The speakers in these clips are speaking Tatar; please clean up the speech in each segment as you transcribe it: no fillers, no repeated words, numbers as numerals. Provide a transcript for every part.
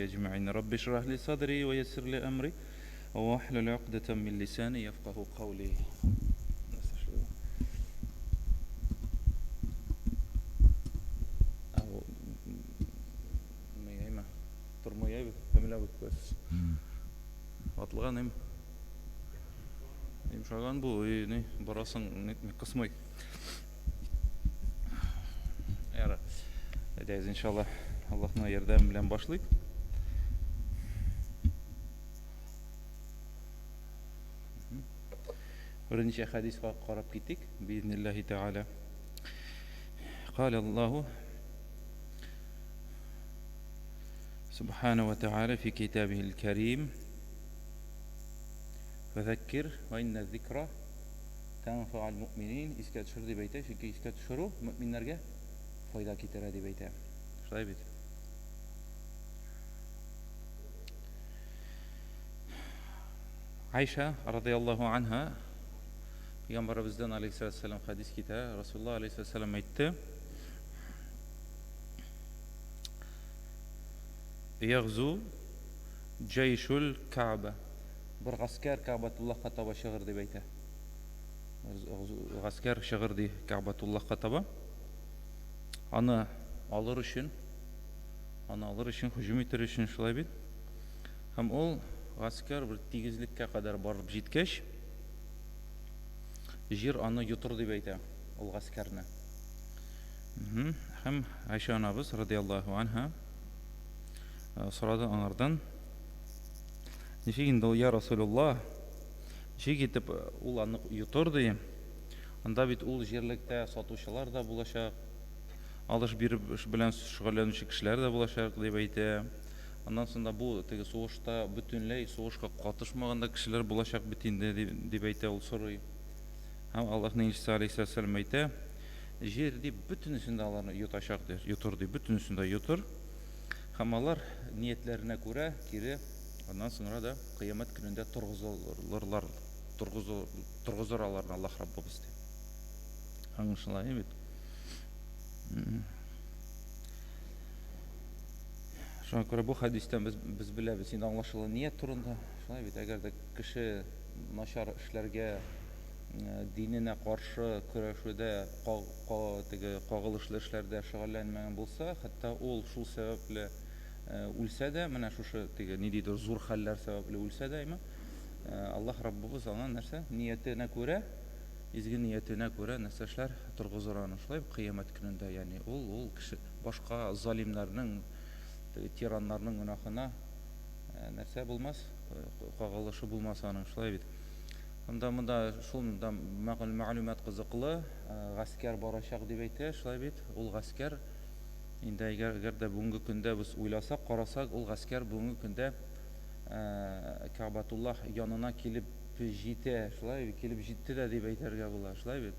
أجمعين رب اشرح لي صدري ويسر لي أمري واحلل عقدة من لساني يفقه قولي. أو ميمة ترمية بملا بس أطلعنا يمشون بو إيه براسن قسمي يا إن شاء الله Allah'ına yerden bilen başlayıp birinci hadis qarab ketdik biiznillah taala. قال الله سبحانه وتعالى في كتابه الكريم فذكر وإن الذكرى تنفع المؤمنين إسكات شر بيته çünkü iskat şuru müminlerge fayda kitarar beyte. Şöyle Ayşe radıyallahu anha Peygamberimizden aleyhisselam hadis kitap Resulullah aleyhisselam aytdı. Yagzu ceyşul Kabe. Bir asker Ka'batullah kataba şehir de beyte. Asker şehir de Ka'batullah kataba. Ana alır için hücum etir için şulay bit. Hem ol asker bir tigizlikке kadar barıp жеткеш жер аны yutur деп ayta ol askerine. Hem Ayşe anabız radıyallahu anha soradı onlardan. Nişeginde ya Resulullah nişeg etip ol аны yutur deyim. Анда бит ул жерлектә сатучылар да булачак, алыш биреп белән шөгыльләнүче кешеләр дә булачак дип әйтә. Ondan sonra bu teги soğuşta bütünley soğuşka katışmaganda kişiler bulacak bitinde diп әйтә ул сорый. Һәм Аллаһның илчесе алейһиссәлам әйтә, җир дип бөтенесен дә аларны йотачак дер, йотыр дип бөтенесен дә йотыр. Һәм алар ниятләренә күрә кире ondan sonra да кыямәт көнендә торгызыр аларны Аллаһ Раббыбыз дип. Аңлашыла бит. Шуңа күрә бу хадистән без беләбез инде аңлашыла ният турында. Шулай бит, әгәр дә кеше начар эшләргә диненә каршы көрәшүдә теге кагылышлы эшләрдә шөгыльләнмәгән булса, хәтта ул шул сәбәпле үлсә дә, менә шушы теге ни дидер зур хәлләр сәбәпле үлсә дә, Аллаһ Раббыбыз аңа нәрсә ниятенә күрә, изге ниятенә күрә нәрсә эшләр торгызыр аны. Шулай кыямәт көнендә, ягъни ул кеше башка залимнарның тираннарның гынахына нәрсә булмас, кагылышы булмас аның, шулай бит. Монда шул мәгълүмат кызыклы, гаскәр барачак дип әйтә, шулай бит. Ул гаскәр инде әгәр дә бүгенге көндә без уйласак, карасак, ул гаскәр бүгенге көндә Кабатуллах янына килеп җитә, шулай килеп җитте дә дип әйтергә була, шулай бит.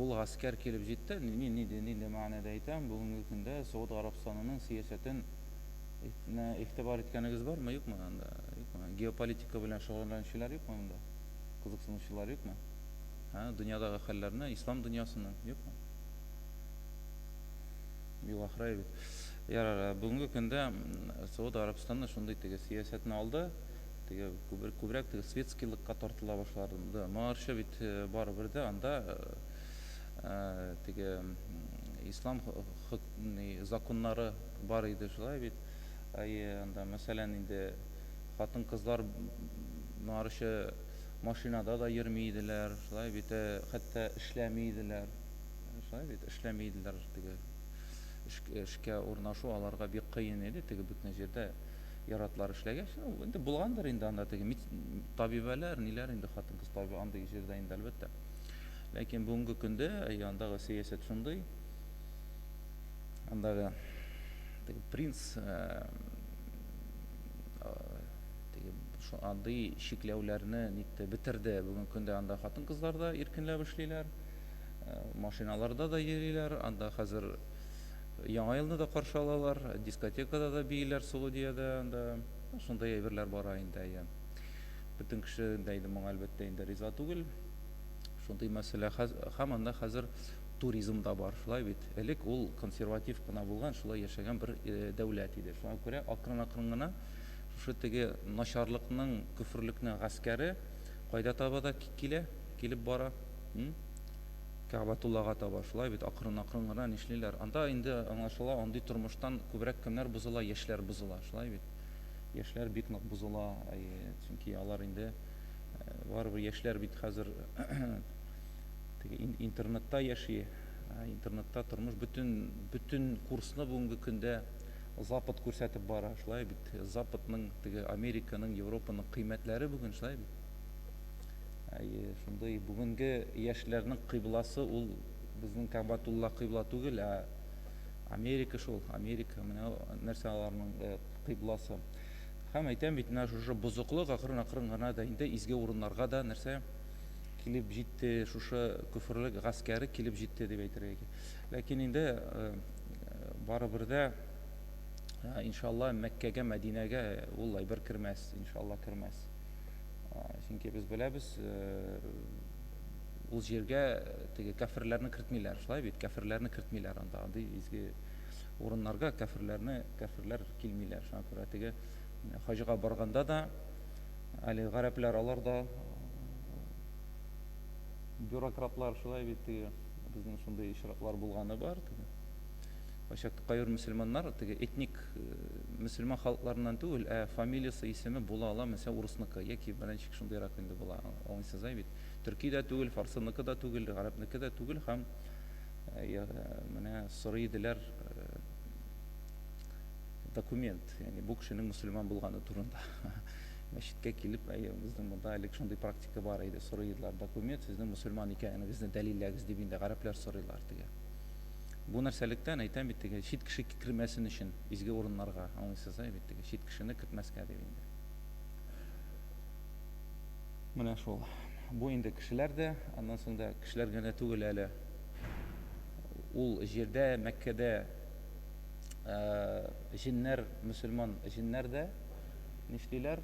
Ул гаскәр килеп җитте, нинди мәгънәдә әйтәм, бүгенге көндә Сауд Арабстанының сиясәтен игътибар иткәнегез бармы, юкмы анда? Юкмы? Геополитика белән шөгыльләнүчеләр юкмы анда? Кызыксынучылар юкмы? Дөньядагы хәлләрне, ислам дөньясының юкмы? Юк, ахрай бит. Ярар, бүгенге көндә Сауд Арабстаны шундый теге сиясәтне алды, теге күбрәк теге светскийлыкка тартыла башлады. Маршы бит барыбер дә анда теге ислам законнары бар иде, шулай бит. Анда мәсәлән инде хатын кызлар маршы машинада да йөрмидиләр, шулай бит, хәтта эшләмидиләр. Шулай бит, эшләмидиләр, теге эшкә урнашу аларга бик кыен иде, теге бөтен җирдә яратлар эшләгәч, инде булгандыр инде анда теге табибәләр, ниләр инде хатын-кыз табибы андый җирдә инде әлбәттә. Ләкин бүгенге көндә андагы сиясәт шундый. Андагы теге принц теге андый шикләүләрне нитте битерде. Бүгенге көндә анда хатын-кызлар да иркенләп эшлиләр, машиналарда да йөриләр, анда хәзер яңа елны да каршы алалар, дискотекада да бийләр Саудиядә, анда шундай әйберләр бара инде. Бөтен кеше дә инде моңа әлбәттә инде риза түгел. Шундай мәсьәлә һәм анда хәзер туризм да бар, шулай бит. Элек ул консерватив кына булган, шулай яшәгән бер дәүләт иде. Шуңа күрә акрын гына шушы теге начарлыкның, күферлекнең гаскәре кайда таба да килеп бара. Кәгъбәтуллага таба, шулай бит, акрын гына нишлиләр. Анда инде аңлашыла, андый тормыштан күбрәк кемнәр бозыла, яшьләр бозыла, шулай бит. Яшьләр бик нык бозыла, чөнки алар инде барыбер яшьләр бит хәзер интернетта яши, интернетта тормыш бөтен курсны бүгенге көндә Запад күрсәтеп бара, шулай бит. Западның, теге Американың, Европаның кыйммәтләре бүген шулай бит. Шундай бүгенге яшьләрнең кыйбласы ул безнең Кәгъбәтулла кыйбла түгел, Америка шул, Америка менә нәрсә аларның кыйбласы. Һәм әйтәм бит, менә шушы бозыклык акрын гына да инде изге урыннарга да нәрсә килеп җитте, шушы күферлек гаскәре килеп җитте дип әйтергә кирәк. Ләкин инде барыбер дә иншалла Мәккәгә, Мәдинәгә ул әйбер кермәс, иншалла кермәс. Чөнки без беләбез, ул җиргә теге кафирләрне кертмиләр, шулай бит, кафирләрне кертмиләр анда, андый изге урыннарга кафирләр килмиләр. Шуңа күрә теге хаҗга барганда да әле гарәпләр, алар да бюрократлар, шулай бит, теге безнең шундый ишраклар булганы бар. Башакта кайыр мөселманнар, теге этник мөселман халыкларыннан түгел, фамилиясы, исеме була ала, мәсәлән, урысныкы яки беренче шундыйрак инде була. Аңлыйсыз бит. Төрки дә түгел, фарсыныкы да түгел, гарәпнеке дә түгел, һәм менә сорый иделәр документ, ягъни бу кешенең мөселман булганы турында. Мәчеткә килеп, безнең монда әле шундый практика бар иде, сорый иделәр документ, сезнең мөселман икәнегезне дәлилләгез дип инде гарәпләр сорыйлар теге. Бу нәрсәлектән әйтәм бит, теге чит кеше кертмәсен өчен изге урыннарга, аңлыйсыз бит, теге чит кешене кертмәскә дип инде. Менә шул. Бу инде кешеләр дә, аннан соң да кешеләр генә түгел әле. Ул җирдә, Мәккәдә җиннәр, мөселман җиннәр дә нишлиләр?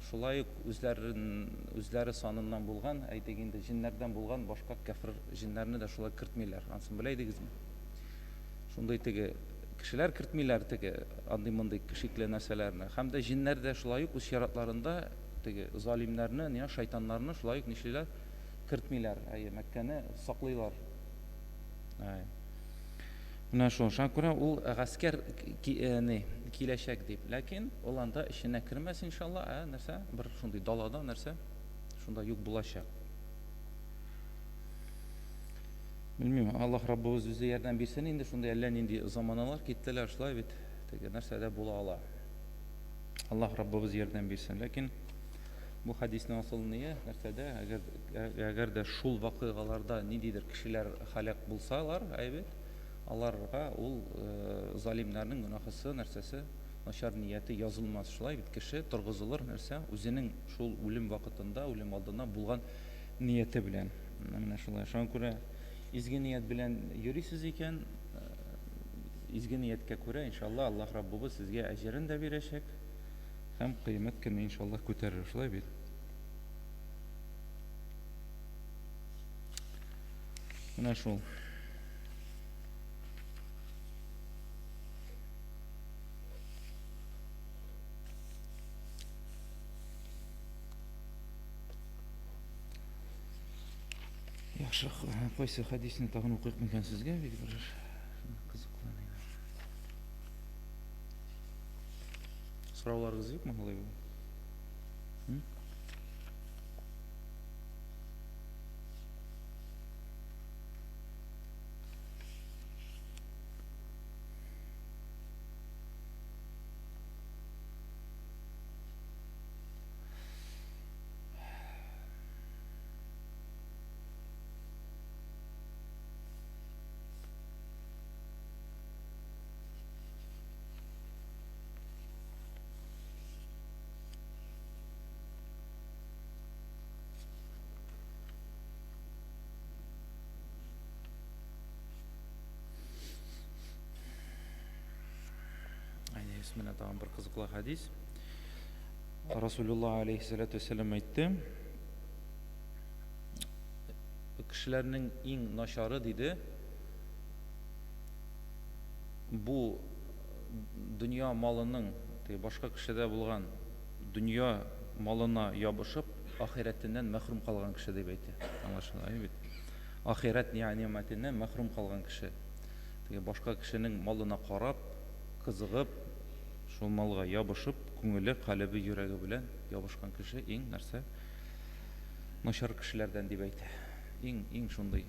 Шулай ук үзләре саныннан булган, әйтик инде җиннәрдән булган башка кафир җиннәрне дә шулай кертмиләр. Ансын белә идегезме? Шундай теге кешеләр кертмиләр теге андый-мондый шикле нәрсәләрне. Һәм дә җиннәр дә шулай ук үз чиратларында теге залимнәрне, шайтаннарны шулай ук нишлиләр? Кертмиләр. Мәккәне саклыйлар. Менә шул. Шуңа күрә ул гаскәр киләчәк дип. Ләкин ул анда эченә кермәс иншалла, нәрсә? Бер шундый далада нәрсә? Шунда юк булачак. Белмим, Аллаһ Раббыбыз үзе ярдәм бирсен инде, шундай әллә нинди заманалар киттеләр, шулай бит. Теге нәрсә дә була ала. Аллаһ Раббыбыз ярдәм бирсен. Ләкин бу хадисның асыл ние нәрсәдә? Әгәр дә шул вакыйгаларда ниндидер кешеләр халак булсалар, аларга ул залимнәрнең гөнаһысы, нәрсәсе, начар нияте язылмас, шулай бит. Кеше торгызылыр нәрсә? Үзенең шул үлем вакытында, үлем алдына булган нияте белән. Менә шулай. Шуңа күрә изге ният белән йөрисез икән, изге нияткә күрә иншалла Аллаһ Раббыбыз сезгә әҗерен дә бирәчәк һәм кыямәт көне иншалла күтәрер, шулай бит. Менә шул. Яхшы, кайсы хадисне тагын укыйк микән сезгә? Бик бер кызыкланыйм. Сорауларыгыз юкмы алай бу? Менә тагын бер кызыклы хадис. Расулуллаһ алейхиссалату вассалам әйтте: кешеләрнең иң начары диде, бу дөнья малының, башка кешедә булган дөнья малына ябышып, ахирәтеннән мәхрүм калган кеше дип әйтә. Аңлашыла бит. Ахирәт ниъмәтеннән мәхрүм калган кеше. Башка кешенең малына карап, кызыгып, шул малга ябышып, күңеле, калбе, йөрәге белән ябышкан кеше иң нәрсә? Начар кешеләрдән дип әйтә. Иң шундый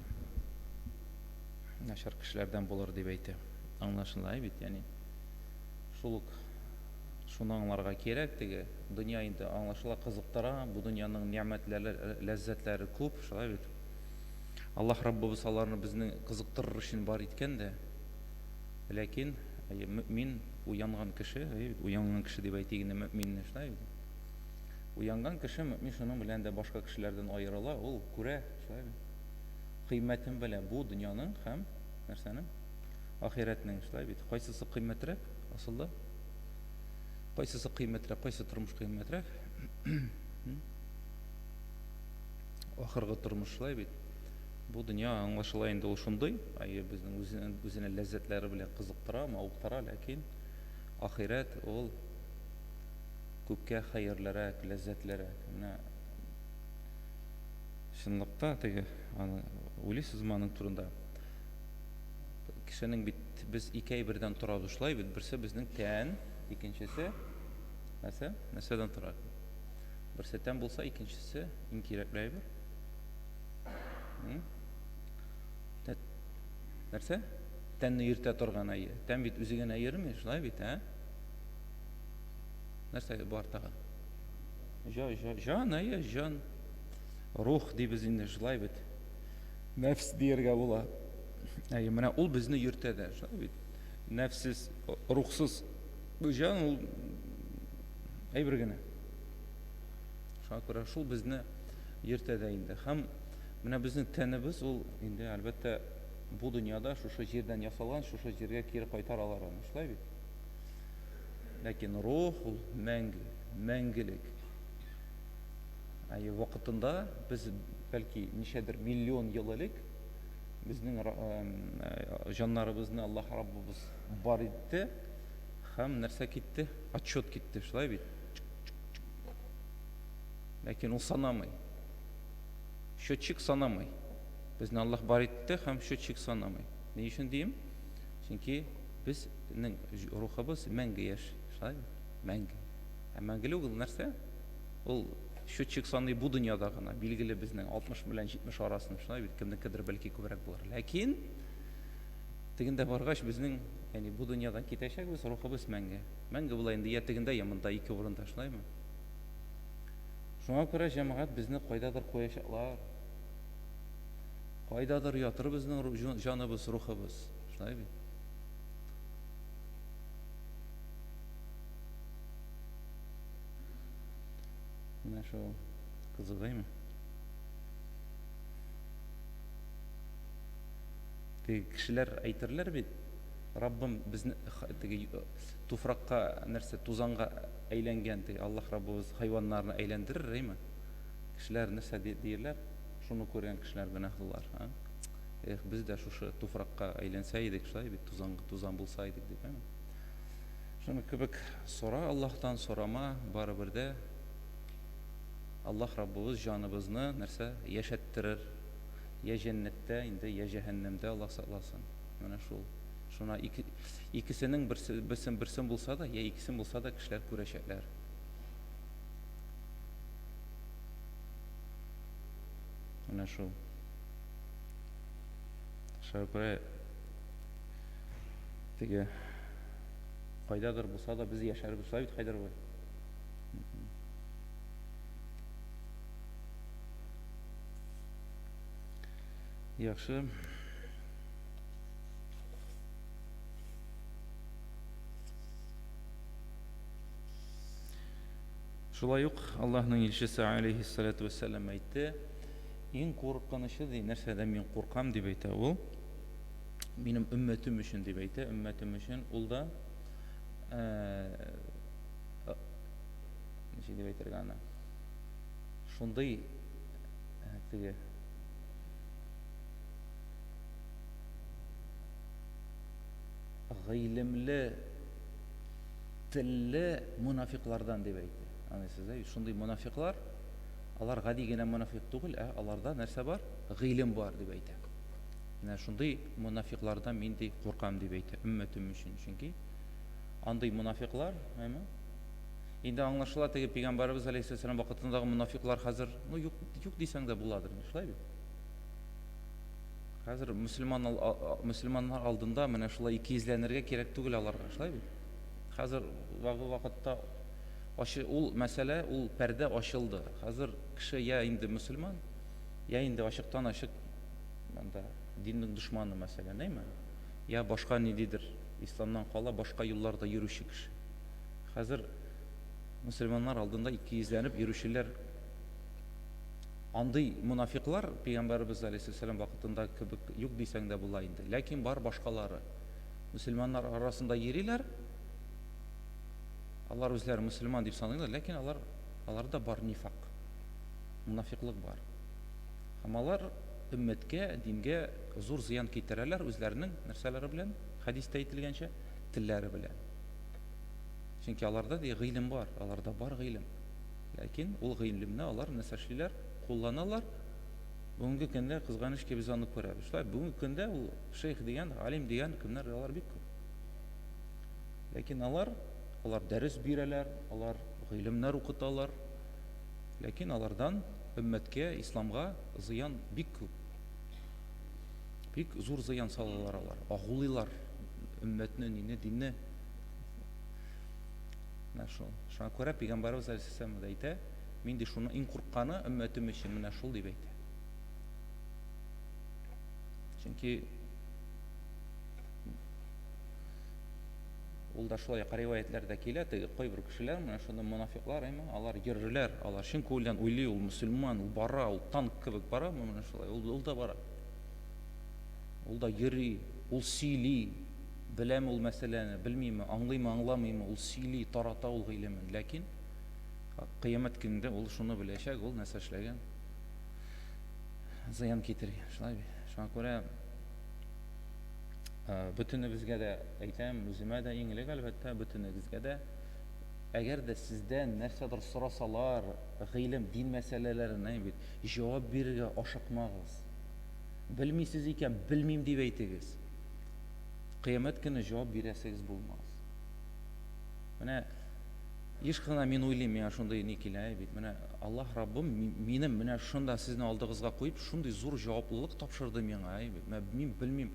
начар кешеләрдән булыр дип әйтә. Аңлашыла бит, яни шул ук шуны аңларга кирәк, теге дөнья инде аңлашыла кызыктыра, бу дөньяның ниъмәтләре, ләззәтләре күп, шулай бит. Аллаһ Раббыбыз аларны безне кызыктырыр өчен бар иткән дә, ләкин мөмин уянган кеше, уянган кеше дип әйтик инде мөминне, шулай бит. Уянган кеше мөмин шуның белән дә башка кешеләрдән аерыла, ул күрә, шулай бит. Кыйммәтен белә бу дөньяның һәм нәрсәнең? Ахирәтнең, шулай бит. Кайсысы кыйммәтрәк асылда? Кайсысы кыйммәтрәк, кайсы тормыш кыйммәтрәк? Ахыргы тормыш, шулай бит. Бу дөнья аңлашыла инде ул шундый, безнең үзенең ләззәтләре белән кызыктыра, мавыктыра, ләкин ахирәт ул күпкә хәерлерәк, ләззәтлерәк. Менә чынлыкта теге уйлыйсызмы аның турында? Кешенең бит без икәй бердән торабыз, шулай бит. Берсе безнең тән, икенчесе нәрсәдән тора? Берсе тән булса, икенчесе иң кирәкле әйбер. Нәрсә? Тәнне йөртә торган әйе. Тән бит үзегә әйерме, шулай бит, Нәрсә бар тагы? Җан, әйе, җан. Рух дибез инде, шулай бит. Нәфс диергә була. Әйе, менә ул безне йөртә дә, шулай бит. Нәфсез, рухсыз җан ул әйбер генә. Шуңа күрә шул безне йөртә дә инде. Һәм менә безнең тәнебез ул инде әлбәттә бу дөньяда шушы җирдән ясалган, шушы җиргә кире кайтаралар аны, шулай бит. Ләкин рух ул мәңгелек. Әйе, вакытында без бәлки ничәдер миллион ел элек безнең җаннарыбызны Аллаһ Раббыбыз бар итте, һәм нәрсә китте? Отчет китте, шулай бит. Ләкин ул санамый. Счетчик санамый. Безне Аллаһ бар итте, һәм счетчик санамый. Ни өчен дим? Чөнки безнең рухыбыз мәңге яши, шулай бит. Мәңге. Мәңгелек ул нәрсә? Ул счетчик саный бу дөньяда гына, билгеле безнең 60 белән 70 арасын, шулай бит. Кемнекедер бәлки күбрәк булыр. Ләкин тегендә баргач безнең, яни бу дөньядан китәчәкбез, рухыбыз мәңге. Мәңге була инде я тегендә, я монда, ике урында, шулаймы? Шуңа күрә җәмәгать безне кайдадыр куячаклар. Кайдадыр ятыр безнең җаныбыз, рухыбыз, шулай бит. Менә шул кызыгыймы? Кешеләр әйтерләр бит, Раббым безне туфракка нәрсә, тузанга әйләнгән, Аллаһ Раббыбыз хайваннарны әйләндерер, әйме? Кешеләр нәрсә диерләр? Шуны күргән кешеләр гөнаһлылар, без дә шушы туфракка әйләнсә идек, шулай бит, тузан булса идек дип, әйме? Шуны кебек сора Аллаһтан, сорама, барыбер дә Аллаһ Раббыбыз җаныбызны нәрсә яшәттерер, я җәннәттә инде, я җәһәннәмдә, Аллаһ сакласын. Менә шул. Шуна икесенең берсен булса да, я икесен булса да кешеләр күрәчәкләр. Менә шул. Шәкүрә теге кайдадыр булса да без яшәрбез, шулай бит, Хайдар бай. Яхшы. Шулай ук Аллаһның илчесе алейһиссалату вассалам әйтте, иң куркынычлы нәрсәдән мин куркам дип әйтә ул, минем өммәтем өчен дип әйтә, өммәтем өчен ул да ничек дип әйтергә аны? Шундый теге гыйлемле, телле мунафиклардан дип әйтте. Анысыз, шундый мунафиклар, алар гади генә мунафик түгел, аларда нәрсә бар? Гыйлем бар дип әйтә. Менә шундый мунафиклардан мин ди куркам дип әйтә өммәтем өчен. Чөнки андый мунафиклар, инде аңлашыла, теге Пәйгамбәрбез алейһиссалам вакытындагы мунафиклар хәзер, юк дисәң дә буладыр, шулай бит. Хәзер мөселманнар алдында менә шулай икейзләнергә кирәк түгел аларга, шулай бит. Хәзер вакытта ул мәсьәлә, ул пәрдә ачылды. Хәзер кеше я инде мөселман, я инде ачыктан ачык диннең дошманы мәсәлән, әйме? Я башка ниндидер исламнан кала башка юлларда йөрүче кеше. Хәзер мөселманнар алдында икейзләнеп йөрүчеләр, андый мунафиклар Пәйгамбәрбез алейһиссалам вакытында кебек юк дисәң дә була инде. Ләкин бар башкалары. Мөселманнар арасында йөриләр. Алар үзләре мөселман дип саныйлар, ләкин аларда бар нифак. Мунафиклык бар. Һәм алар өммәткә, дингә зур зыян китерәләр үзләренең нәрсәләре белән, хадистә әйтелгәнчә, телләре белән. Чөнки аларда гыйлем бар, аларда бар гыйлем. Ләкин ул гыйлемне алар нәрсәшләр, кулланалар. Бүгенге көндә кызганыч ки без аны күрәбез. Шулай бүгенге көндә ул шейх дигән, алим дигән кемнәр алар бик күп. Ләкин алар дәрес бирәләр, алар гыйлемнәр укыталар. Ләкин алардан өммәткә, исламга зыян бик күп. Бик зур зыян салалар алар. Агулыйлар өммәтне, динне. Шуңа күрә Пәйгамбәрбез алейһиссалам әйтә, мин ди шуны иң куркканы өммәтем өчен менә шул дип әйтә. Чөнки ул да шулай риваятләрдә килә, кайбер кешеләр менә шундый мунафиклар, алар йөрерләр, алар чын күңелдән уйлый, ул мөселман, ул бара, ул танк кебек бара, менә шулай, ул да бара. Ул да йөри, ул сөйли, беләме ул мәсьәләне, белмиме, аңлыймы, аңламыймы, ул сөйли, тарата ул гыйлемен. Ләкин кыямәт көндә ул шуны беләчәк, ул нәрсә эшләгән, зыян китергән, шулай бит. Шуңа күрә бөтенебезгә дә әйтәм, үземә дә иң элек әлбәттә бөтенебезгә дә, әгәр дә сездән нәрсәдер сорасалар, гыйлем, дин мәсьәләләренә бит җавап бирергә ашыкмагыз. Белмисез икән, белмим дип әйтегез. Кыямәт көне җавап бирәсегез булмас. Менә еш кына мин уйлыйм, миңа шундый ни килә бит. Менә Аллаһ Раббым минем менә шунда сезне алдыгызга куеп, шундый зур җаваплылык тапшырды миңа, мин белмим.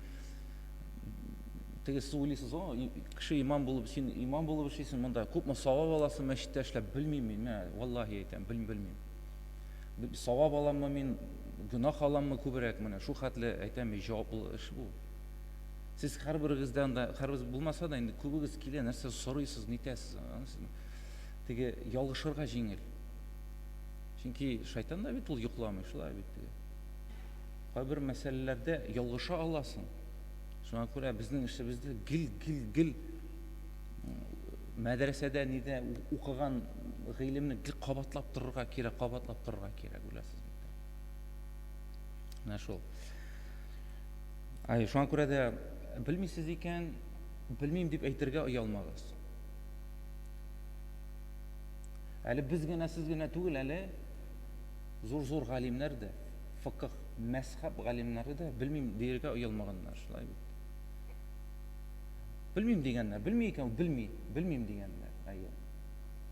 Теге сез уйлыйсыз, кеше имам булып, син имам булып эшлисең, монда күпме савап аласың мәчеттә эшләп, белмим мин, валлаһи әйтәм, белмим. Савап аламмы мин, гөнаһ аламмы күбрәк, менә шу хәтле әйтәм, җаваплы эш бу. Сез һәрберегездән дә, һәрберегез булмаса да инде күбегез килә, нәрсә сорыйсыз, нитәсез, теге ялгышырга җиңел. Чөнки шайтан да бит ул йокламый, шулай бит. Кайбер мәсьәләләрдә ялгыша аласың. Шуңа күрә безнең эшебездә гел мәдрәсәдә нидә укыган гыйлемне гел кабатлап торырга кирәк, беләсез бит. Менә шул. Шуңа күрә дә белмисез икән, белмим дип әйтергә оялмагыз. Әле без генә, сез генә түгел, әле зур галимнәр дә, фикх, мәзһәб галимнәре дә белмим диергә оялмаганнар, шулай бит. Белмим дигәннәр, белми икән, белмим дигәннәр.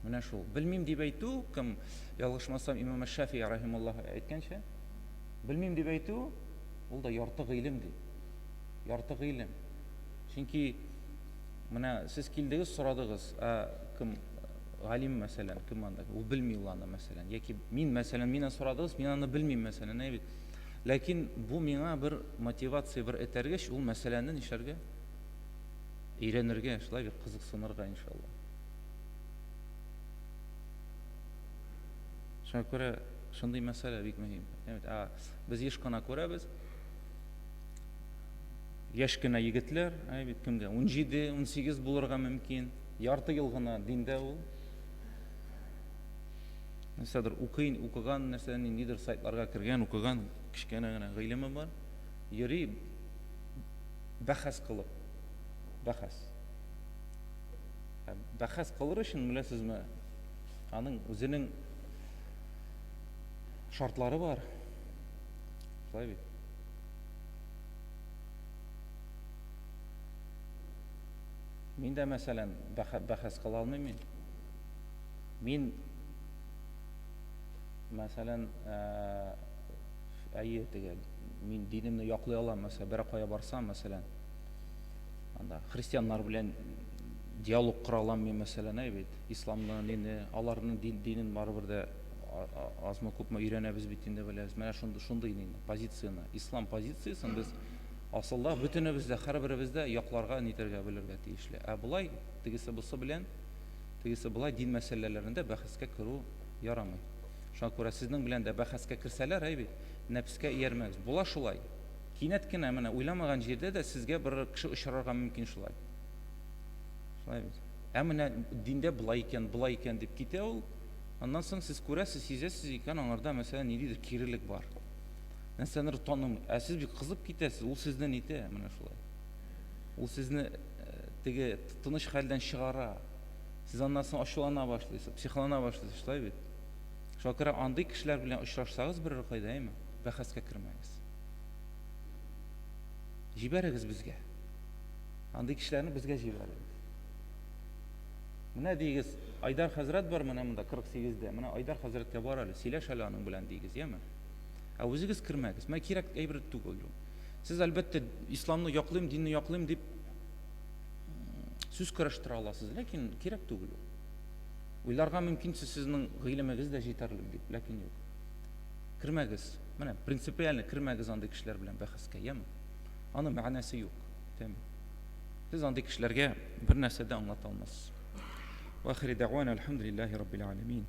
Менә шул. Белмим дип әйтү, кем ялгышмасам Имам Шафии рахималлаһ әйткәнчә, белмим дип әйтү, ул да ярты гыйлем ди. Ярты гыйлем. Чөнки менә сез килдегез, сорадыгыз, кем галим мәсәлән, кем анда, ул белми ул аны мәсәлән, яки мин мәсәлән, миннән сорадыгыз, мин аны белмим мәсәлән, бит. Ләкин бу миңа бер мотивация, бер этәргәч, ул мәсәләне нишләргә? Өйрәнергә, шулай бит кызыксынырга иншалла. Шуңа күрә шундый мәсьәлә бик мөһим. Без еш кына күрәбез. Яшь кенә егетләр, бит кемгә 17-18 булырга мөмкин. Ярты ел гына диндә ул. Нәрсәдер укыган нәрсәне нидер сайтларга кергән, укыган, кичкәнә генә гыйлеме бар. Йөри бәхәс кылып. бәхәс. Бәхәс кылыр өчен, беләсезме, аның үзенең шартлары бар. Шулай бит. Мин дә, мәсәлән, бәхәс кыла алмыйм мин. Мин, мәсәлән, мин динемне яклый алам, мәсәлән, бер кая барсам, мәсәлән, анда христианнар белән диалог кыра алам мин, мәсәлән, бит, исламның дине, аларның динен барыбер дә азмы күпме өйрәнәбез бит инде, беләбез. Менә шундый позицияны, ислам позициясын без асылда бөтенебез дә, һәрберебез дә якларга, нитәргә, белергә тиешле. Булай, тегесе булса белән, тегесе булай дин мәсьәләләрендә бәхәскә керү ярамый. Шуңа күрә сезнең белән дә бәхәскә керсәләр, бит, нәфескә иярмәгез. Була шулай. Кинәт кенә менә уйламаган җирдә дә сезгә бер кеше очрарга мөмкин шулай. Шулай бит. Менә диндә булай икән дип китә ул. Аннан соң сез күрәсез, сизәсез икән, аңарда мәсәлән ниндидер кирелек бар. Нәрсәнер таным, сез бик кызып китәсез, ул сезне нитә, менә шулай. Ул сезне теге тыныч хәлдән чыгара. Сез аннан соң ачулана башлыйсыз, психолана башлыйсыз, шулай бит. Шуңа күрә андый кешеләр белән очрашсагыз бер кайда, бәхәскә кермәгез. Җибәрегез безгә. Андый кешеләрне безгә җибәрегез. Менә дигез, Айдар хәзрәт бар менә монда 48-дә. Менә Айдар хәзрәткә бар әле, сөйләш әле аның белән дигез, яме? Үзегез кермәгез. Менә кирәк әйбер түгел ул. Сез әлбәттә исламны яклыйм, динне яклыйм дип сүз көрәштерә аласыз, ләкин кирәк түгел ул. Уйларга мөмкин сезнең гыйлемегез дә җитәрлек дип, ләкин юк. Кермәгез. Менә принципиаль кермәгез андый кешеләр белән бәхәскә, яме? Аның мәгънәсе юк. Тәм. Сез андый кешеләргә бер нәрсә дә аңлата алмассыз. وآخر دعوانا الحمد لله رب العالمين.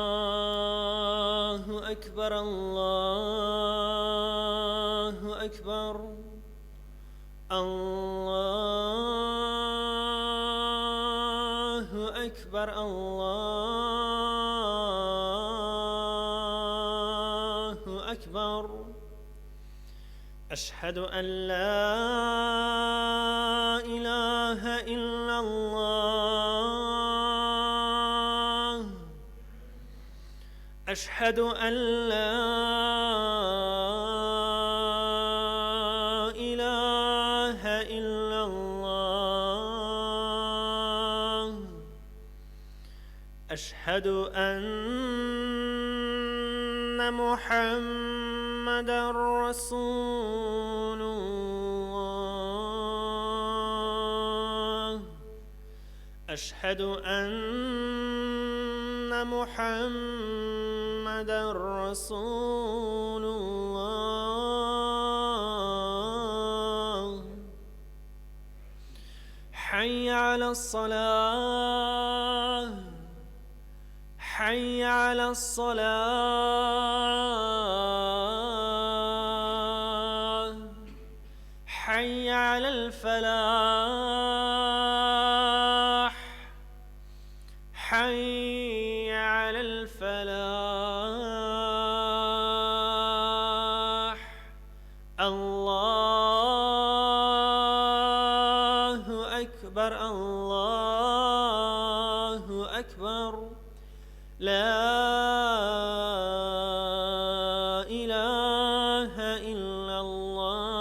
الله أكبر الله أكبر الله أكبر الله أكبر أشهد أن لا إله إلا الله أشهد أن لا إله إلا الله أشهد أن محمدًا رسول الله أشهد أن محمدًا رسول الله حي على الصلاة حي على الصلاة حي على الفلاح حي على الفلاح الله أكبر الله أكبر لا إله إلا الله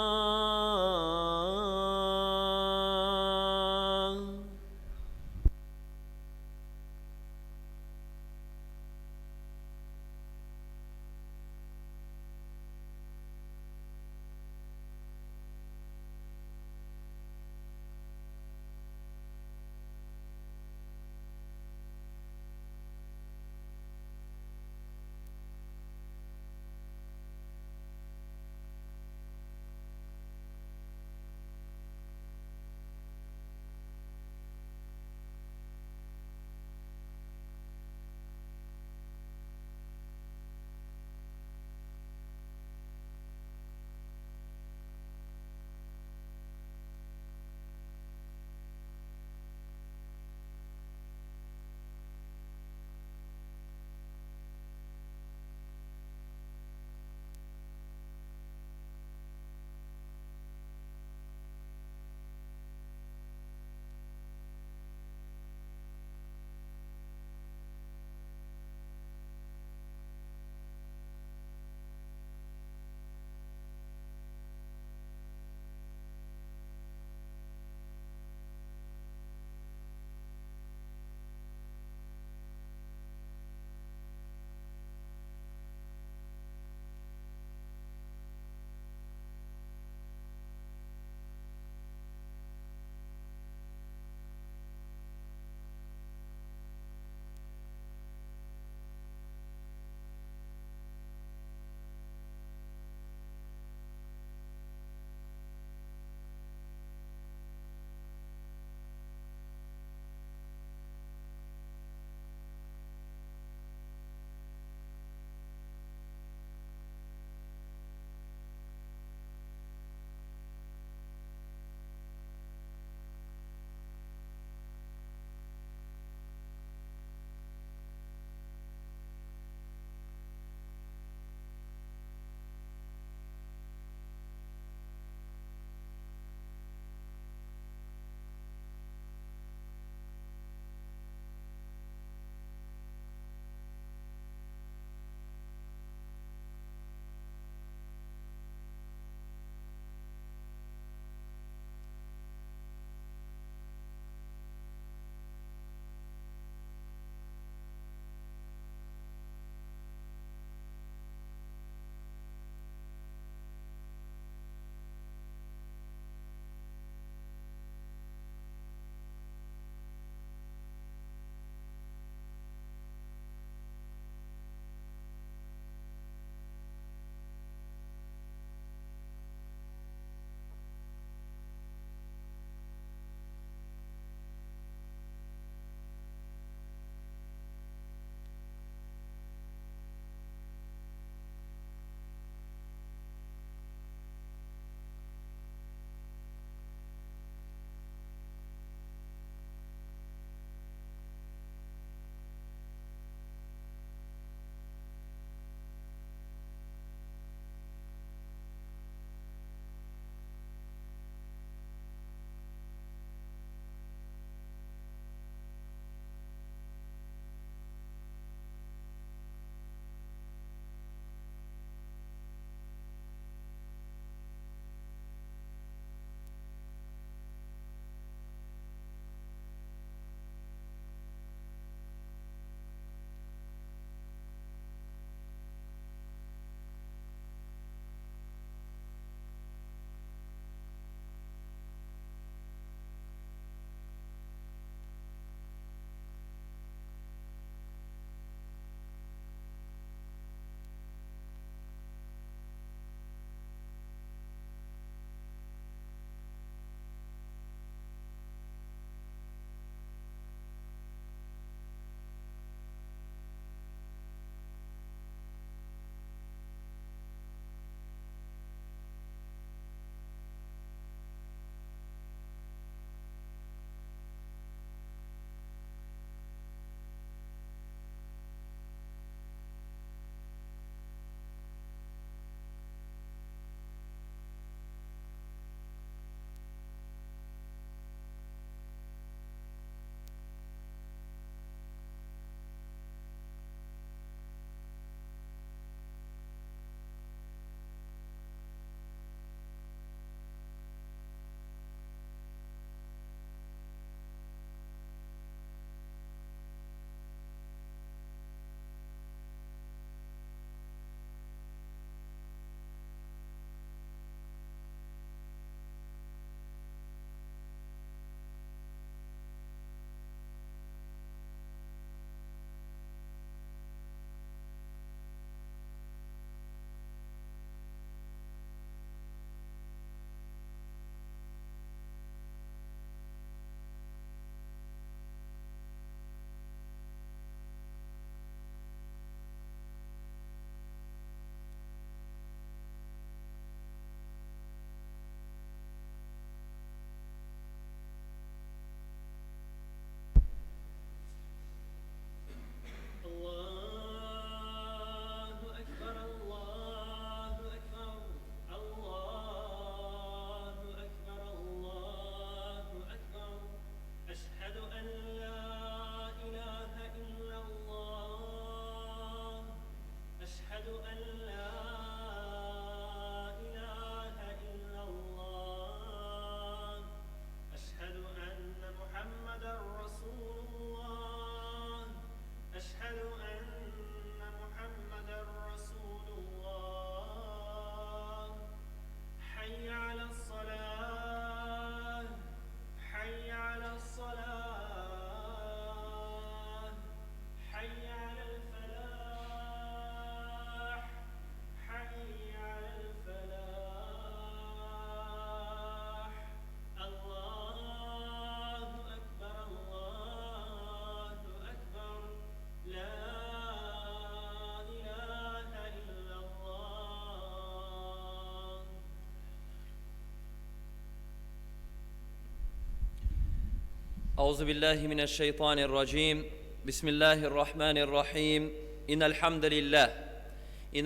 أعوذ بالله من الشيطان الرجيم بسم الله الرحمن الرحيم إن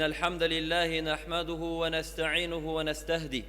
الحمد لله نحمده ونستعينه ونستهدي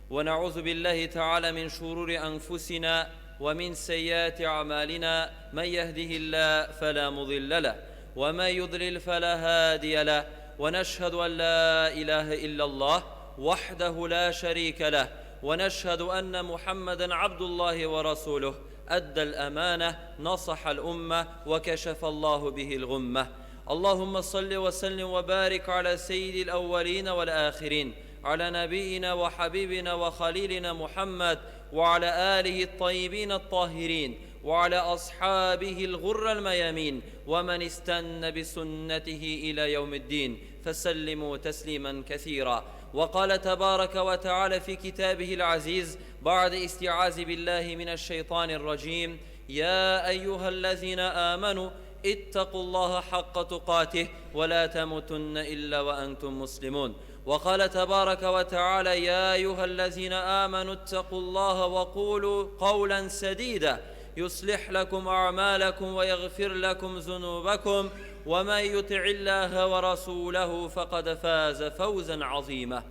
ونعوذ بالله تعالى من شرور أنفسنا ومن سيئات أعمالنا من يهده الله فلا مضل له ومن يضلل فلا هادي له ونشهد أن لا إله إلا الله وحده لا شريك له ونشهد أن محمدا عبد الله ورسوله أدى الأمانة نصح الأمة وكشف الله به الغمة اللهم صل وسلم وبارك على سيد الأولين والآخرين على نبينا وحبيبنا وخليلنا محمد وعلى آله الطيبين الطاهرين وعلى أصحابه الغر الميامين ومن استنى بسنته إلى يوم الدين فسلموا تسليما كثيرا وقال تبارك وتعالى في كتابه العزيز بعد استعاذ بالله من الشيطان الرجيم يا أيها الذين آمنوا اتقوا الله حق تقاته ولا تموتن إلا وأنتم مسلمون وقال تبارك وتعالى يا أيها الذين آمنوا اتقوا الله وقولوا قولا سديدا يصلح لكم أعمالكم ويغفر لكم ذنوبكم ومن يطع الله ورسوله فقد فاز فوزا عظيما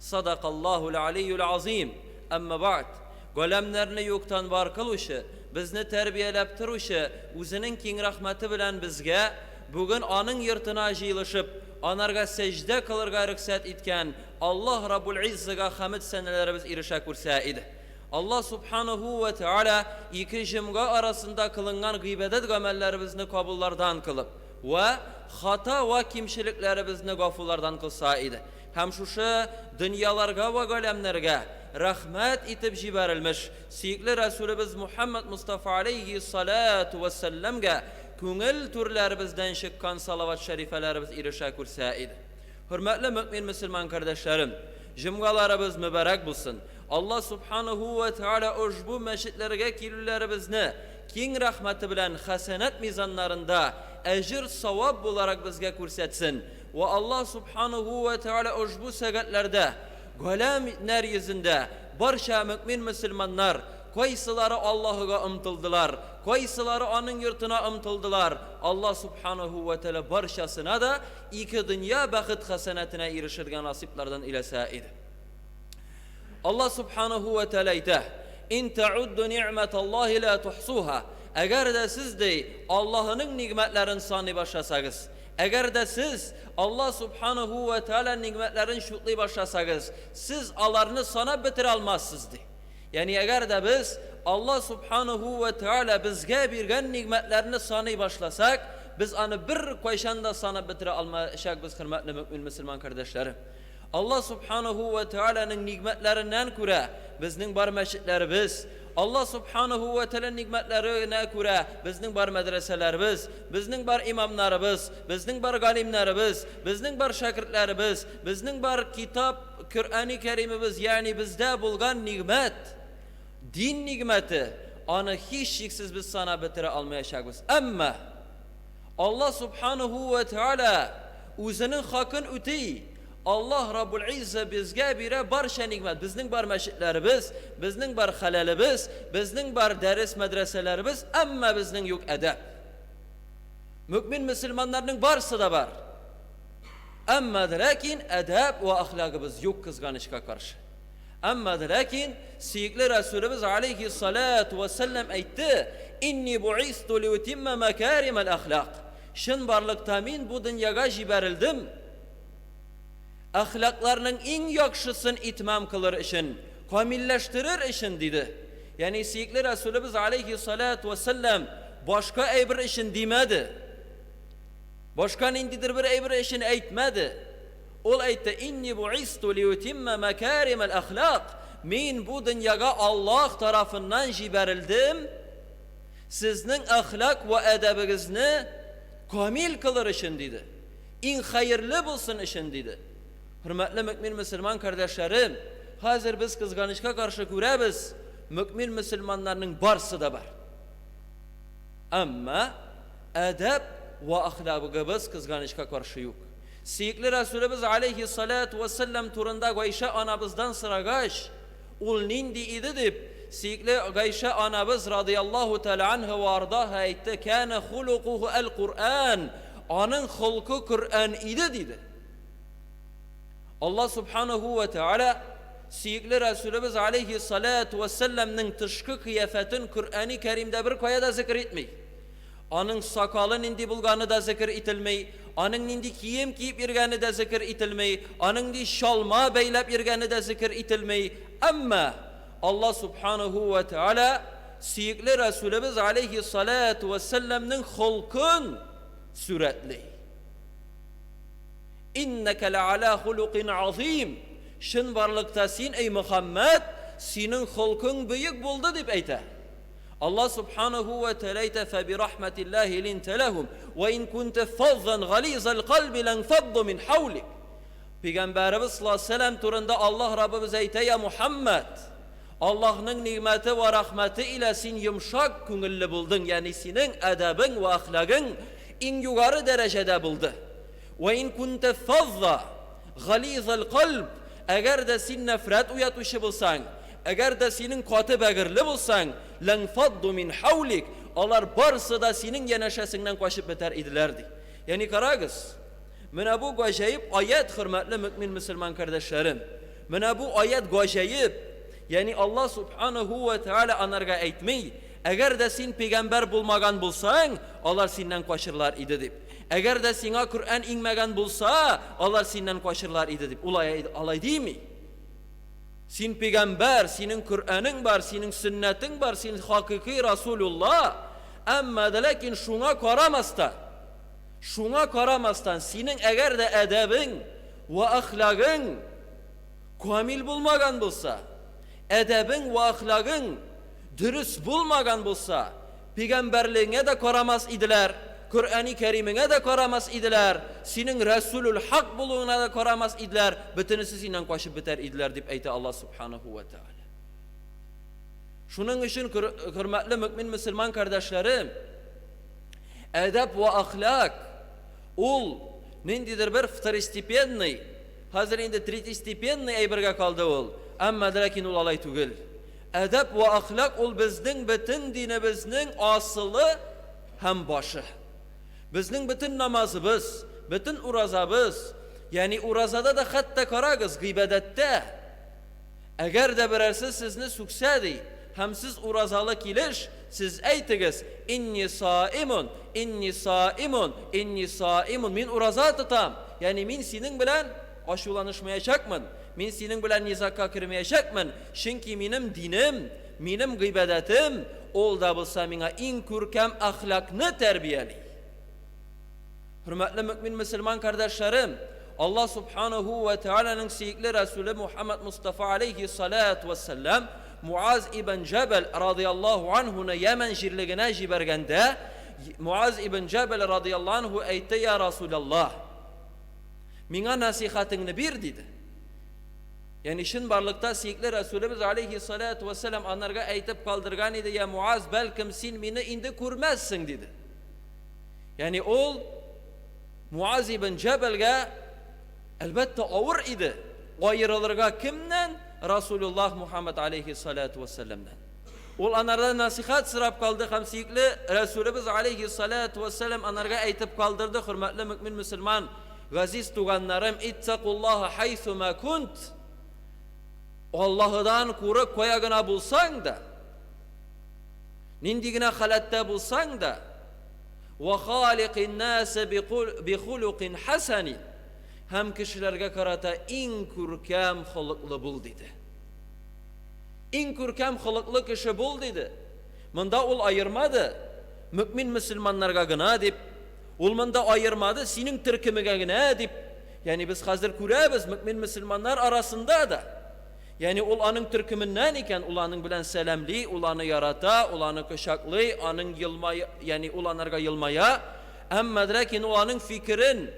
صدق الله العلي العظيم أما بعد Golemlerini yoktan var kılışı, bizni terbiyelep turuşu, uzunun king rahmeti bilen bizge, bugün anın yırtına jiyilişip, anarga secde kılırga rıksat itken, Allah Rabbul İzzıga hamid senelerimiz irişe kursa idi. Allah Subhanahu ve Teala iki jimga arasında kılıngan gıybedet gamellerimizni kabullardan kılıp ve hata ve kimşiliklerimizni gafullardan kılsa idi. Hem şuşu dünyalarga ve golemlerge rahmet itib jiberilmiş siyikli Resulümüz Muhammed Mustafa aleyhi salatu ve sellemge küngül türlerimizden şıkkan salavat şerifelerimiz irişe kursa idi. Hürmetli mümin Müslüman kardeşlerim, jimgalarımız mübarek bulsun. Allah Subhanahu ve Teala ujbu meşitlerge kirlilerimizni king rahmeti bilen hasenet mizanlarında ecir savab olarak bizge kursetsin. Ve Allah Subhanahu ve Teala ujbu segetlerde Golemler yüzünde barşa mümin Müslümanlar koysaları Allah'a ımtıldılar, koysaları anın yurtuna ımtıldılar. Allah Subhanahu ve Teala barşasına da iki dünya bakıt hasenetine erişirgen nasiplerden ilese idi. Allah Subhanahu ve Teala ite İn ta'uddu ni'metallahi la tuhsuha. Eğer de siz de Allah'ın nimetlerin sanı başlasanız, eğer de siz Allah Subhanahu ve Teala nimetlerin şutlu başlasanız, siz alarını sana bitir almazsınız de. Yani eğer de biz Allah Subhanahu ve Teala bizge birgen nimetlerini sanı başlasak, biz anı bir koyşanda sana bitir almayacak biz hürmetli mümin Müslüman kardeşlerim. Allah Subhanahu ve Teala'nın nimetlerinden küre bizning bar meşitlerimiz, Allah Subhanahu ve Teala nimetlerine küre bizning bar medreselerimiz, bizning bar imamlarımız, bizning bar galimlerimiz, bizning bar şagirdlerimiz, bizning bar kitap Kur'an-ı Kerimimiz yani bizde bulgan nimet, din nimeti, anı hiç şeksiz biz sana bitire almayacağız. Ama Allah Subhanahu ve Teala özünün hakkın öteyi Allah Rabbul İzze bizge bire barşa nimet, bizning bar meşitlerimiz, bizning bar halalimiz, bizning bar ders medreselerimiz, ama bizning yok edep. Mümin Müslümanların barsı da var. Ama lakin edep ve ahlakımız yok kızganışka karşı. Ama lakin siyikli Resulümüz aleyhi salatu ve sellem aytti, İnni bu'istu li utimme mekarimel ahlak. Şın barlıkta min bu dünyaya jiberildim. Ahlaklarının en yakşısın itmam kılır için, kamilleştirir için dedi. Yani siyikli Resulümüz aleyhi salatu ve sellem başka bir için demedi. Başka nindidir bir için eytmedi. Ol eytti, inni bu'istu li utimme mekarimel ahlak. Min bu dünyaya Allah tarafından jiberildim. Sizin ahlak ve edebinizni kamil kılır için dedi. En hayırlı bulsun için dedi. Hürmetli mümin Müslüman kardeşlerim, hazır biz kızganışka karşı görəbiz, mümin Müslümanlarının barsı da var. Ama edep ve ahlakımız kızganışka karşı yok. Siyikli Resulümüz aleyhissalatu vesselam turunda Ayşe anamızdan sıragaş, ol nindi idi deyip, Sikli Gayşe anabız radıyallahu teala anhu varda aytti. Kana hulukuhu el-Kur'an. Onun hulku Kur'an idi dedi. Allah subhanahu ve teala Sikli Resulümüz aleyhissalatu vesselam'nın tışkı kıyafetin Kur'an-ı Kerim'de bir koyada zikir etmeyi. Onun sakalın indi bulganı da zikir etilmeyi. Onun indi kiyim kiyip irgeni de zikir etilmeyi. Onun indi şalma beylep irgeni de zikir etilmeyi. Ama Allah subhanahu ve teala Sikli Resulümüz aleyhissalatu vesselam'nın hulkun suretli. İnneke le'ala hulukin azim. Şın varlıkta sin ey Muhammed, senin hulkun büyük buldu deyip eyte. Allah subhanahu ve teala eyte fe bi rahmetillahi linte lehum ve in kunte fazzan galizal kalbi lenfaddu min havlik. Peygamberimiz sallallahu aleyhi ve sellem turunda Allah Rabbimiz eyte ya Muhammed, Allah'ın nimeti ve rahmeti ile sin yumuşak künüllü buldun. Yani senin edebin ve ahlakın en yukarı derecede buldu. Ve in kunte fazza galizal kalb, eğer de sin nefret uyatışı bulsan, eğer de senin katı begirli bulsan, lenfaddu min havlik, onlar barsı da senin yanaşasından koşup biter idilerdi. Yani karagız, mena bu gacayip ayet hürmetli mümin Müslüman kardeşlerim. Mena bu ayet gacayip, yani Allah subhanahu ve teala anarga eytmeyi, eğer de sen peygamber bulmagan bulsan, onlar senden koşurlar idi deyip. Eğer de sana Kur'an inmegen bulsa, onlar senden koşurlar idi deyip. Olay değil mi? Sen peygamber, senin Kur'an'ın var, senin sünnetin var, senin hakiki Resulullah. Ama de lakin şuna karamastan, senin eğer de edebin ve ahlakın kamil bulmagan bulsa, edebin ve ahlakın dürüst bulmagan bulsa, peygamberliğine de koramaz idiler, Kur'an-ı Kerim'ine de koramaz idiler, senin Resulül Hak buluğuna da koramaz idiler, bütünüsü seninle koşup biter idiler deyip eyte Allah subhanahu ve teala. Şunun için hürmetli mümin Müslüman kardeşlerim, edep ve ahlak, ol, nindidir bir vtorostepенный, hazır indi tretistepенный eyberge kaldı ol, ama lakin ol alay tugil. Edep ve ahlak ol bizden bütün dinimizin asılı hem başı. Bizning bütün namazımız, bütün urazabız, yani urazada da hatta karagız gıybedette. Eğer de birersiz sizni suksedi, hem siz urazalı kiliş, siz eytigiz, inni saimun, inni saimun, inni saimun, min uraza tutam. Yani min senin bilen aşulanışmayacakmın, min senin bilen nizaka kirmeyecekmin. Çünkü benim dinim, benim gıybedetim, ol da bulsa mina en kürkem ahlakını terbiyeli. Hürmetli mümin Müslüman kardeşlerim, Allah subhanahu ve teala'nın seyikli Resulü Muhammed Mustafa aleyhissalatu vesselam Muaz ibn Cebel radıyallahu anhu'na Yemen jirligine jibergende Muaz ibn Cebel radıyallahu anhu eytti ya Resulallah, mina nasihatını bir dedi. Yani şun barlıkta seyikli Resulümüz aleyhissalatu vesselam anlarga eytip kaldırgan idi, ya Muaz belkim sen beni indi kurmazsın dedi. Yani ol Muaz ibn Cebel'ge elbette ağır idi. Ayrılırga kimden? Resulullah Muhammed aleyhissalatu vesselam'dan. Ol anarda nasihat sırap kaldı. Hamsikli Resulümüz aleyhissalatu vesselam anarga eytip kaldırdı. Hürmetli mümin Müslüman, gaziz tuganlarım, ittakullaha haythu ma kunt. Allah'dan kurak koyagına bulsan da, nindigine halatta bulsan da, ve halikin nase bi hulukin hasani, hem kişilerge karata en kürkem hılıklı bul dedi. En kürkem hılıklı kişi bul dedi. Mında ol ayırmadı, mümin Müslümanlarga gına deyip, ol mında ayırmadı, senin türkümüge gına deyip, yani biz hazır kurabız mümin Müslümanlar arasında da, yani ulanın türkümünden iken ulanın bilen selamli, ulanı yarata, ulanı kışaklı, anın yılmaya, yani ulanlarga yılmaya, ama lakin ulanın fikrin,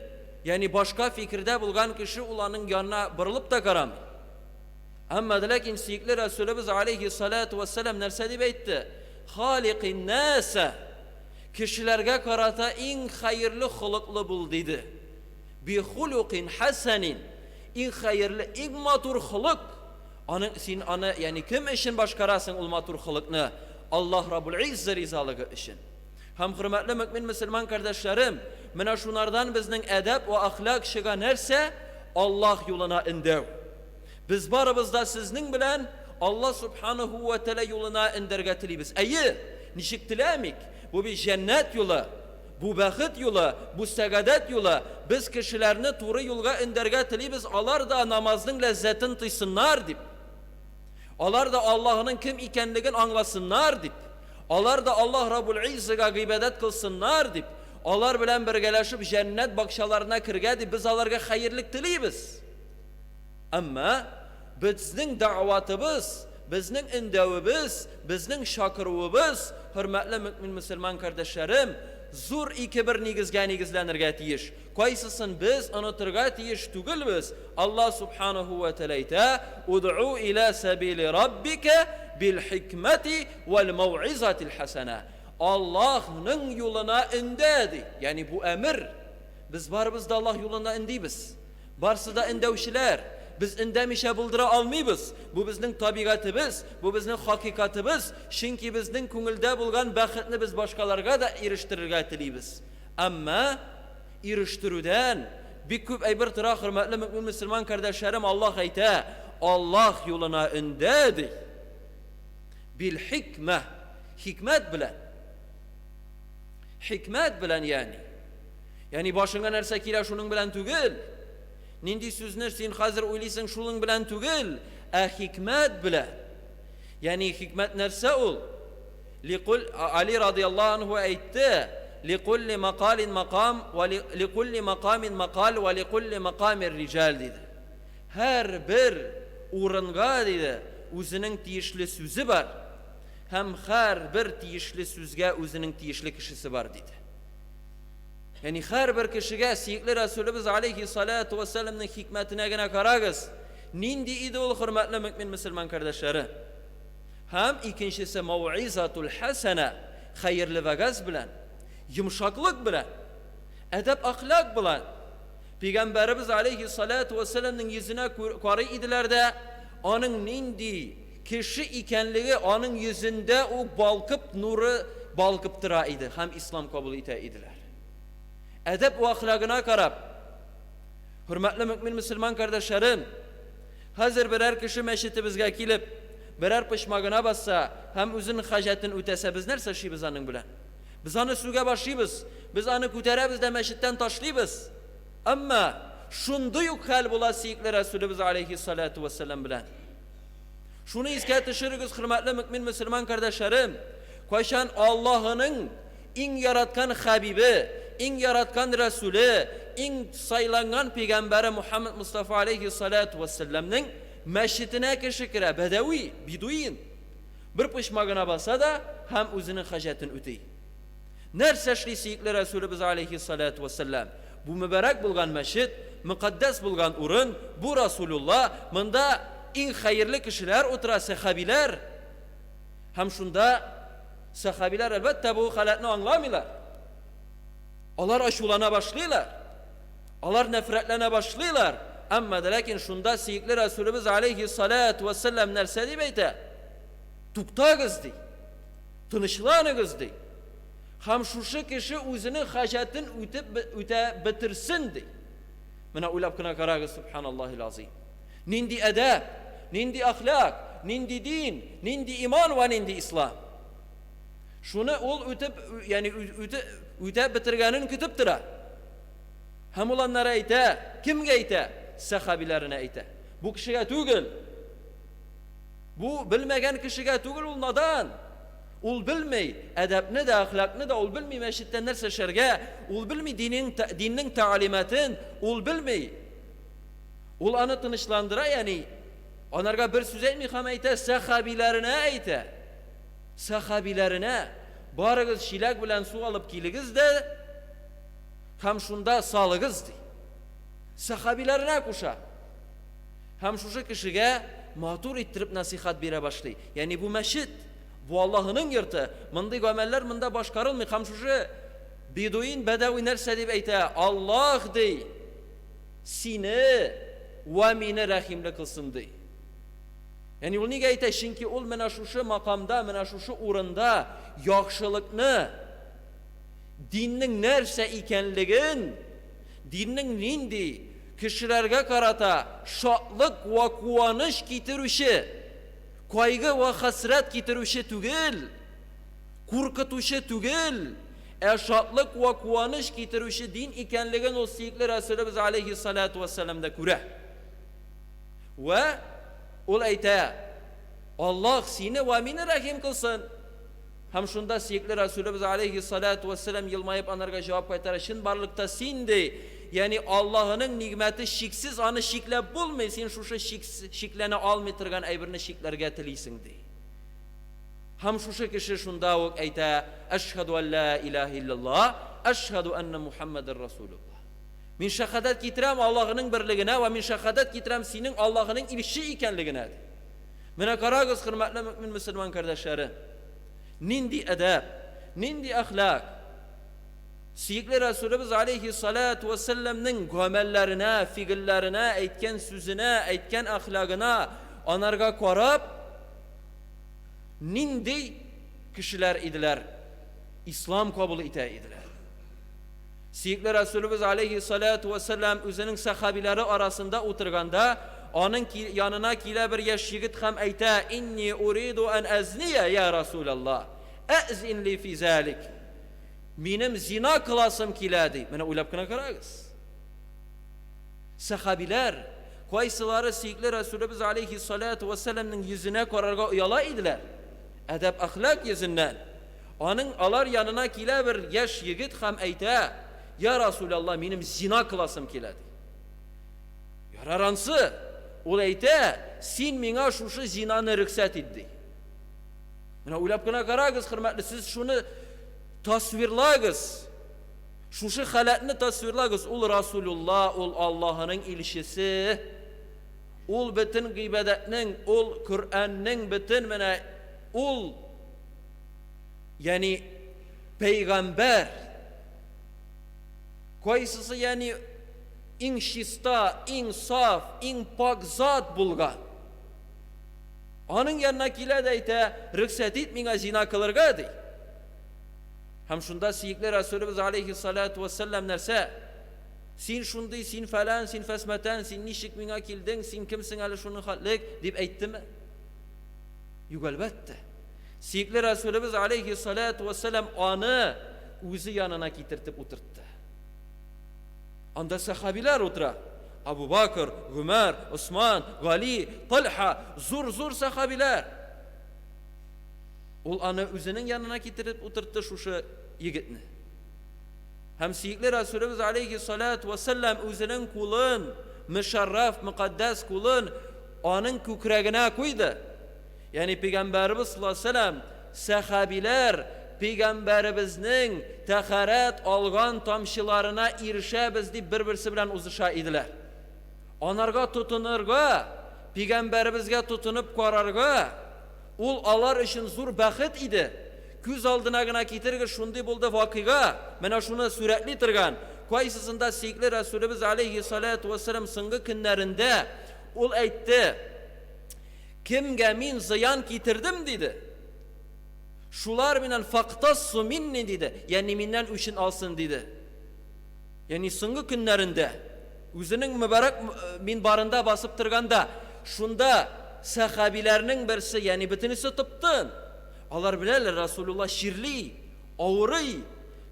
yani başka fikirde bulgan kişi ulanın yanına bırılıp da karamay. Ama lakin seyikli Resulümüz aleyhissalatu vesselam nerse deyip eytti, halikin nase, kişilerge karata en hayırlı hılıklı bul dedi. Bi hulukin hasanin, en hayırlı, en matur hılık, Аны yani kim için başkarasın ul matur hılıkны? Allah Rabbul İzze rizalığı için. Hem hürmetli mümin Müslüman kardeşlerim, mena şunlardan bizning edep ve ahlak şiga nerse Allah yoluna indev. Biz barımızda sizning bilen Allah Subhanahu ve Teala yoluna indergetilibіз. Eyi, nişik tilemik? Bu bir cennet yolu, bu bəxit yolu, bu sagadet yolu. Biz kişilerini doğru yolga indergetilibіз. Alar da namazın lezzetin tıysınlar dip. Alar da Allah'ın kim ikenligin anlasınlar dip. Alar da Allah Rabbul İzze'ga gıybedet kılsınlar dip. Alar bilen birgeleşip cennet bakşalarına kirgedi. Biz alarga hayırlık tilibіз. Ama bizning davatımız, bizning indevimiz, bizning şakıruvimiz, hürmetli mümin Müslüman kardeşlerim, zor iki bir nigizlenirge tiyiş. Kaysısın biz anıtırga tiyiş tugilbiz. Allah Subhanahu ve Teala ite, ud'u ila sabili rabbike bil hikmeti vel mev'izatil hasana. Allah'ın yoluna indedi. Yani bu emir. Biz varımız da Allah yoluna indibiz. Barsı da indevşiler. Biz indemişe bildirə almayız. Bu bizning tabiatımız, bu bizning hakikatimiz. Çünkü bizning ko'ngilda bo'lgan baxtni biz başkalarga da eriştirirga tiliybiz. Ama eriştiruden bir ko'p aybir tıra hürmetli mümin Müslüman kardeşlerim Allah ayta, Allah yoluna indedi. Bil hikme, hikmet bilen. Hikmet bilen yani. Yani başına nerse kira şunun bilen tugil. Nindi sözler sen hazır oylaysın şunun bilen tugil. Hikmet bilen. Yani hikmet nerse ol. Ali radıyallahu anhu aytti. Likulli makalin makam ve likulli makamin makal ve likulli makamir rical dedi. Her bir urunga dedi. Özünün tiyişli sözü var. Hem her bir tiyişli sözge özünün tiyişli kişisi var dedi. Yani her bir kişiye siyikli Resulümüz aleyhissalatu vesselam'ın hikmetine gene karagız. Nindi idi ol hürmetli mümin Müslüman kardeşleri. Hem ikincisi mev'izatul hasene, hayırlı ve gaz bilen, yumuşaklık bilen, edep ahlak bilen. Peygamberimiz aleyhissalatu vesselam'ın yüzüne karı idiler de onun nindi kişi ikenliği onun yüzünde o balkıp nuru balkıp tıra idi. Hem İslam kabul ite idiler. Edep ve ahlakına karab. Hürmetli mümin Müslüman kardeşlerim, hazır birer kişi meşitimizge kilip, birer pışmağına bassa, hem üzün hacetin ötese biz nerse şibiz anın bilen. Biz anı suga başıyız, biz anı küterebiz de meşitten taşlıyız. Ama şundu yuk hal bula siyikli Resulümüz aleyhissalatu vesselam bilen. Şunu iskatışırız hürmetli mümin Müslüman kardeşlerim, koşan Allah'ın in yaratkan Habibi, in yaratkan Resulü, in saylangan Peygamberi Muhammed Mustafa aleyhissalatu vesselam'nın meşitine kişikire bedevi, biduyin bir pışmağına basa da hem özünün hacetin öteyi. Nerse şlisiyikli Resulümüz aleyhissalatu vesselam bu mübarek bulgan meşit, mukaddes bulgan urun, bu Resulullah, mında in hayırlı kişiler otura sahabiler. Hem şunda sahabiler elbette bu halatını anlamıyorlar. Onlar aşulana başlıyorlar. Onlar nefretlene başlıyorlar. Ama de lakin şunda siyikli Resulümüz aleyhissalatu vesselam nerse di beyte tukta kızdı. Tınışlanı kızdı. Hem şu kişi özünün hacetin öte bitirsin di. Mena uylap kına karagı subhanallahil azim. Nindi edep, nindi ahlak, nindi din, nindi iman ve nindi İslam. Şunu ol öte bitirgenin kütüptüra. Hem olanlara ayta, kimge ayta? Sahabilerine ayta. Bu kişiye tugil. Bu bilmegen kişiye tugil ol nadan. Ol bilmey, edepni de ahlakni de ol bilmey meşitten nerse şerge, ol bilmey dinin talimatın, ol bilmey. Ol anı tınışlandıra yani. Onlarga bir söz etmey ham ayta, sahabilerine ayta. Sahabilerine barıgız şilak bilen su alıp kiligiz de hem şunda sağlığız di. Sahabilerine kuşa. Hem şu kişiye matur ittirip nasihat bire başlay. Yani bu meşit, bu Allah'ın yırtı. Mındı ameller mında başkarılmıyor. Hem şu biduin bedevi nerse deyip eyte Allah dey seni ve mine rahimle kılsın dey. Yani ул нигә әйтә? Чөнки ул менә шушы макамда, менә шушы урында яхшылыкны, диннең нәрсә икәнлеген, диннең нинди кешеләргә карата шатлык ва куаныч китерүче, кайгы ва хәсрәт китерүче түгел, куркытучы түгел, шатлык ва куаныч китерүче дин икәнлеген ул сөйкле Расулыбыз алейхиссалату вассаламда күрә. Ва ул әйтә: Аллаһ сине ва мине рәхим кылсын. Һәм шунда сөйкле Расулыбыз алейхиссалату вассалам елмаеп анарга җавап кайтара: Чын барлыкта син ди, ягъни Аллаһның нигъмәте шиксез, аны шикләп булмый, син шушы шикләнә алмый торган әйберне шикләргә телисең ди. Һәм шушы кеше шунда ук әйтә: Ашһаду ан ла илаха илляллаһ, ашһаду анна Мухаммадар Расулуллаһ. Мин шаһадат китерәм Аллаһның берлегенә ва мин шаһадат китерәм синең Аллаһның илче икәнлегенә. Менә карагыз, хөрмәтле мөмин мөселман кардәшләре, нинди әдәп, нинди әхлак. Сөйкле Расулыбыз алейхиссалату вассаламның гамәлләренә, фигылләренә, әйткән сүзенә, әйткән әхлагына анарга карап, нинди кешеләр иделәр, ислам кабул итә иделәр. Сөйкле Расулыбыз алейхиссалату вассалам үзенең сахабилары арасында утырганда, аның янына килә бер яшь егет һәм әйтә: Инни уриду ан азния я Расулаллаһ, азин ли фи залик. Минем зина кыласым килә ди. Менә уйлап кына карагыз. Сахабилар кайсылары сөйкле Расулыбыз алейхиссалату вассаламның йөзенә карарга уяла иделәр. Әдәп әхлак йөзеннән. Аның алар янына килә бер яшь егет һәм әйтә: Я Расулаллаһ, минем зина кыласым килә ди. Ярарансы, ул әйтә: Син миңа шушы зинаны рөхсәт ит ди. Менә уйлап кына карагыз, хөрмәтле, сез шуны tasvirлагыз, шушы халатны tasvirлагыз. Ул Расулуллаһ, ул Аллаһның илчесе, ул бөтен гыйбадәтнең, ул Кур'анның бөтен менә ул, ягъни пәйгамбәр. Кайсысы ягъни иң чиста, иң саф, иң пак зат булган. Аның янына килә дә әйтә: Рөхсәт ит миңа зина кылырга ди. Һәм шунда сөйкле Расулыбыз алейхиссалату вассалам нәрсә? Син шундый, син фәлән, син фәсмәтән, син ничек миңа килдең, син кемсең әле шуны хатлык дип әйттеме? Юк, әлбәттә. Сөйкле Расулыбыз алейхиссалату вассалам аны үзе янына китертеп утыртты. Анда сахабилар утыра. Абу Бакр, Гумар, Усман, Гали, Талха, зур сахабилар. Ул аны үзенең янына китереп утыртты шушы егетне. Һәм сөйкле Расулыбыз алейхиссалату вассалам үзенең кулын, мөшәррәф, мөкаддәс кулын аның күкрәгенә куйды. Ягъни Пәйгамбәрбез саллаллаһу алейһи ва саллям, сахабилар Пәйгамбәрбезнең тәһарәт алган тамчыларына ирешәбез дип бер-берсе белән узыша иделәр. Анарга тотынырга, Пәйгамбәрбезгә тотынып карарга, ул алар өчен зур бәхет иде. Күз алдына гына китергә шундый булды вакыйга. Менә шуны сүрәтли торган. Кайсысында сөйкле Расулыбыз алейхиссалату вассалам соңгы көннәрендә ул әйтте: Кемгә мин зыян китердем диде. Шулар миннән фактассу минни диде. Ягъни миннән үчен алсын диде. Ягъни соңгы көннәрендә үзенең мөбарак минбарында басып торганда, шунда сахабиләрнең берсе, ягъни бөтенесе тыптын. Алар беләләр, Расулуллаһ ширли, авырый.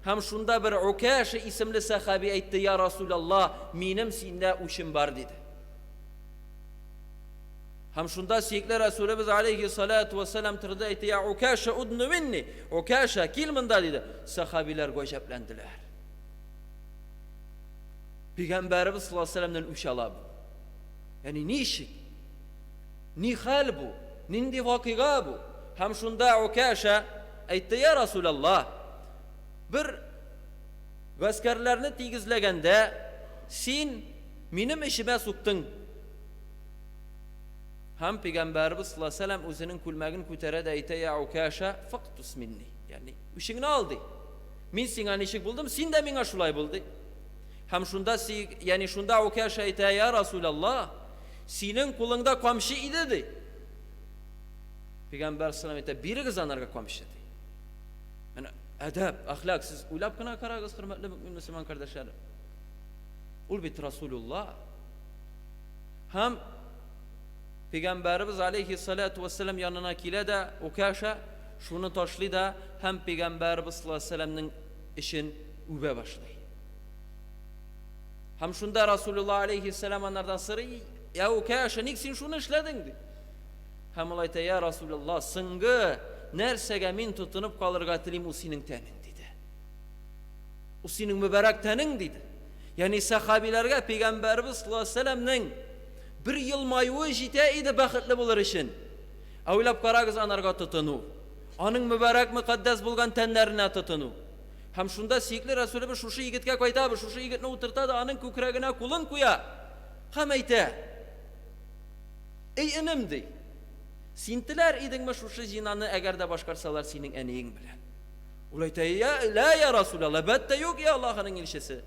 Һәм шунда бер Укаша исемле сахаби әйтте: Я Расулаллаһ, минем синдә үчем бар диде. Һәм шунда сөйкле Расулыбыз алейхиссалату вассалам торды, әйтте: Я Укаша, удну минни. Укаша, кил монда диде. Сахабилар гаҗәпләнделәр. Пәйгамбәрбез саллаллаһу алейһи ва салламдан үч ала бу. Ягъни ничек? Ни хәл бу? Нинди вакыйга бу? Һәм шунда Укаша әйтте: Я Расулаллаһ, бер гаскәрләрне тигезләгәндә син минем ишемә суктың. Һәм Пәйгамбәрбез саллаллаһу алейһи ва саллям үзенең күлмәген күтәрә дә әйтә: Я Укаша, фактус минни. Ягъни үчеңне алды. Мин сиңа ничек булдым, син дә миңа шулай булды. Һәм шунда ягъни шунда Укаша әйтә: Я Расулаллаһ, синең кулыңда камчы иде ди. Peygamber sallallahu aleyhi ve sellem birigiz anarga komşedi. Yani edep, ahlak, siz uylap kına karagız hürmetli Müslüman kardeşlerim. Ul bit Resulullah. Hem Peygamberimiz aleyhissalatu vesselam yanına kile de o kaşa şunu taşlı da hem Peygamberimiz sallallahu aleyhi ve sellem'nin işin übe başlıyor. Hem şunda Resulullah aleyhisselam onlardan sırrı ya o kaşa niksin şunu işledin di. Hem olayta ya Resulullah sıngı nersege min tutunup kalırga tilim o senin tenin dedi. O senin mübarek tenin dedi. Yani sahabilerge Peygamberimiz sallallahu aleyhi ve sellem'nin bir yıl mayığı jite idi bakıtlı bulur işin. Avlap karagız anarga tutunu. Anın mübarek mukaddes bulgan tenlerine tutunu. Hem şunda sikli Resulü şuşu yigitke koyta, şuşu yigitne uturta da anın kukregine kulun kuya. Hem eyte. Ey inimdi. Sintiler idin mi şuşu jinanı eğer de başkarsalar senin eneğin bilen. Ulayta ya la ya Resulallah bette yok ya Allah'ın ilşesi.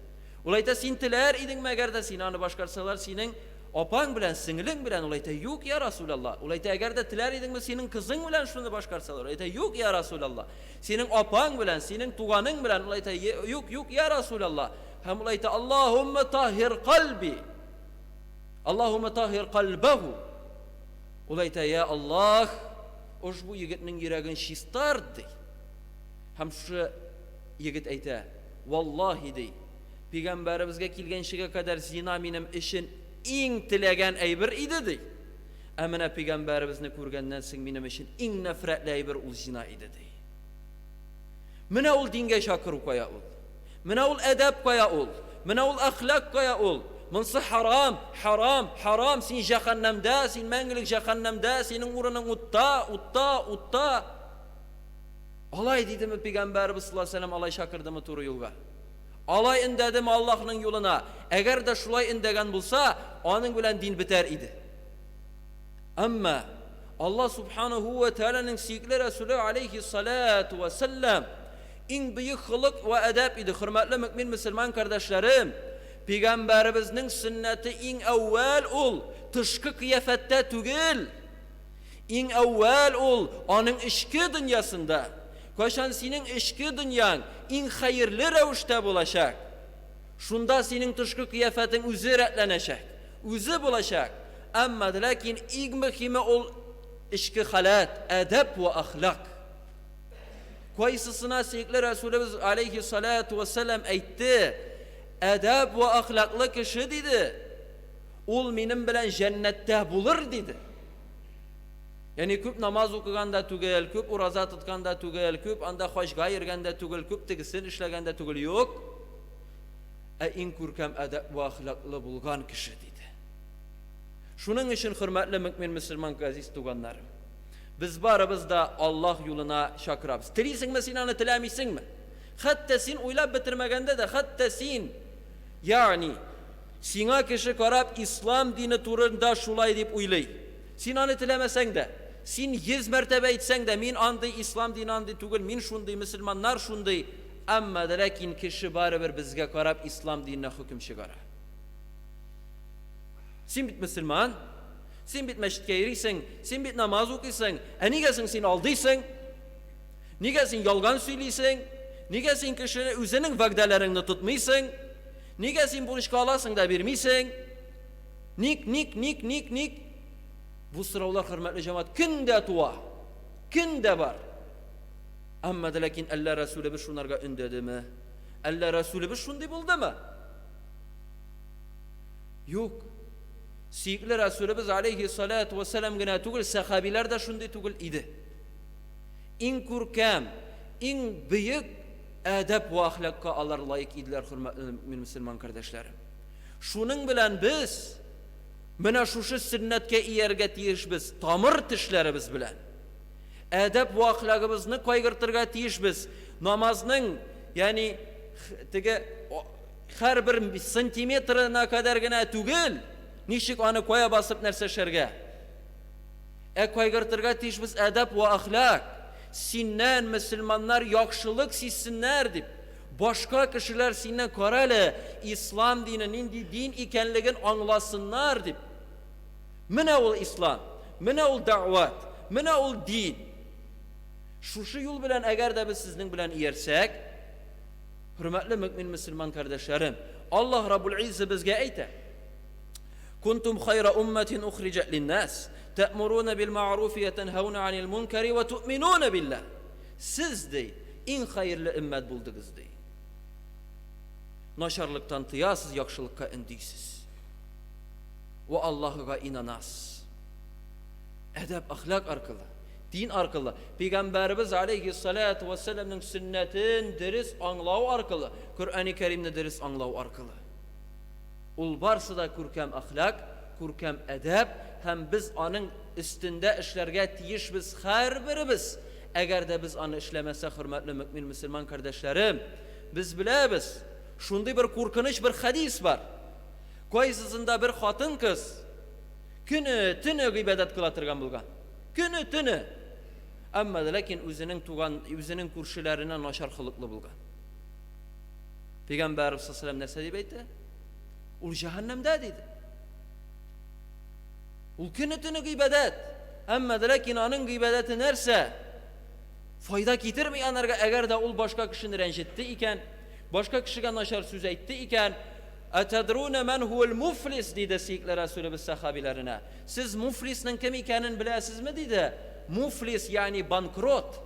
Ulayta sintiler idin mi eğer de sinanı başkarsalar senin apan bilen, singilin bilen ulayta yok ya Resulallah. Ulayta eğer de tiler idin mi senin kızın bilen şunu başkarsalar. Ulayta yok ya Resulallah. Senin apan bilen, senin tuğanın bilen ulayta yok ya Resulallah. Hem ulayta Allahümme tahhir kalbi. Allahümme tahhir kalbehu. Ulayta ya Allah. Oş bu yigitnin yüreğin şistardı. Hem şu yigit eyte. Vallahi dey. Peygamberimizge kelgen şeye kadar zina benim işin in tilegen eybir idi dey. Amına Peygamberimizni ko'rgandan so'ng benim işin in nefretli eybir ul zina idi dey. Mina ul dinge şakır koya ul. Mina ul edep koya ul. Mina ul ahlak koya ul. Mınsı haram, haram, haram. Sen cehennemde, sen mengilik cehennemde, senin uğrunun utta. Alay dedi mi Peygamberimiz sallallahu aleyhi ve sellem alay şakırdı mı turu yolga? Alay indedi mi Allah'ın yoluna? Eğer de şulay indegen bulsa, onun bilen din biter idi. Ama Allah subhanahu ve teala'nın sikli Resulü aleyhissalatu ve sellem in büyük hılık ve edep idi. Hürmetli mümin Müslüman kardeşlerim, Peygamberimizin sünneti in evvel ol, tışkı kıyafette tügül. In evvel ol, onun işki dünyasında. Koşan senin işki dünyan in hayırlı revişte bulaşak. Şunda senin tışkı kıyafetin üzü retlenecek, üzü bulaşak. Ama lakin ilk mühimi ol işki halat, edep ve ahlak. Koysısına sevgili Resulümüz aleyhissalatu vesselam eytti. Edep ve ahlaklı kişi dedi. Ol benim bilen cennette bulur dedi. Yani köp namaz okuganda tugel, köp urazat tutkanda tugel, köp anda hoşga yirganda tugel, köp tegisin işleganda tugel yok. In kurkam edep ve ahlaklı bulgan kişi dedi. Şunun için hürmetli mümin Müslüman aziz tuganlarım. Biz barımızda Allah yoluna şakırabız. Tiliysin mi sinanı tilamisin mi? Hatta sin uylap bitirmegende de hatta sin yani sina kişi karab İslam dini turunda şulay deyip uylay. Sinanı tilemesen de sin 100 mertebe etsen de min andı İslam dini andı tugul min şunday Müslümanlar şunday amma da lakin kişi baribir bizge karab İslam dinine hüküm şigara. Sin bit Müslüman, sin bit meşitke yerisin, sin bit namaz okuysan, nigesin sin aldıysan, nigesin yalgan söyleysen, nigesin kişinin üzerinin vagdelerini tutmaysan, nigesin bu işe alasın da vermeysen, nik. Bu sıralar hürmetli cemaat kinde tuva, kinde var. Ama da lakin Allah Resulü bir şunlarga ündedi mi? Allah Resulü bir şundi buldu mu? Yok. Sikli Resulümüz aleyhissalatu vesselam gına tugul sahabiler de şundi tugul idi. In kurkam, in büyük edep ve ahlakka alar layık idiler hürmetli Müslüman kardeşlerim. Şunun bilen biz Mına şuşu sünnetke iyerge tiyiş biz, tamır tişlerimiz bilen. Edep ve ahlakımızını koygırtırga tiyiş biz. Namazının yani her bir santimetrına kadar gına tügül, nişik onu koya basıp nerse şerge. Koygırtırga tiyiş biz edep ve ahlak. Sinnen Müslümanlar yakşılık sizsinler deyip. Başka kişiler sinden karale İslam dininin din ikenliğin anlasınlar deyip. Mine ol İslam, mine ol davat, Менә ул дин. Шушы юл белән әгәр дә без сезнең белән иярсәк, hürmetli mümin Müslüman kardeşlerim, Allah Rabbul İzze bizge әйтә: Kuntum khayra ummetin ukhrijat lin-nas, ta'muruna bil ma'ruf wa tanhauna 'anil munkari wa tu'minuna billah. Siz dey, en hayırlı ümmet buldunuz dey. Naşarlıktan tıyasız, yaxşılıkka indiysiz. Ve Allah'a inanasız. Edep, ahlak arkalı, din arkalı, Peygamberimiz aleyhissalatu vesselam'ın sünnetin deriz anlağı arkalı, Kur'an-ı Kerim'de deriz anlağı arkalı. Ul barsı da kurkem ahlak, kurkem edep, hem biz anın üstünde işlerge tiyiş biz her birimiz. Eğer de biz anı işlemezsek hürmetli mümin Müslüman kardeşlerim, biz bilebiz. Şunda bir korkunç bir hadis var. Koysuzunda bir hatın kız günü tünü gıybedet kılatırgan bulgan. Günü tünü. Ama lakin özünün kurşularına naşar hılıklı bulgan. Peygamberimiz sallallahu aleyhi ve sellem ne deyip ul cehennemde dedi. Ul günü tünü gıybedet. Ama lakin anın gıybedeti nerse fayda getirmeyen eğer de ul başka kişini rencitti iken, başka kişiye naşar söz etti iken, "Etedrune men huvel muflis" dedi Sikler Resulü sahabilerine. Siz muflisnin kim ikenin biləsiz mi dedi? Muflis yani bankrot.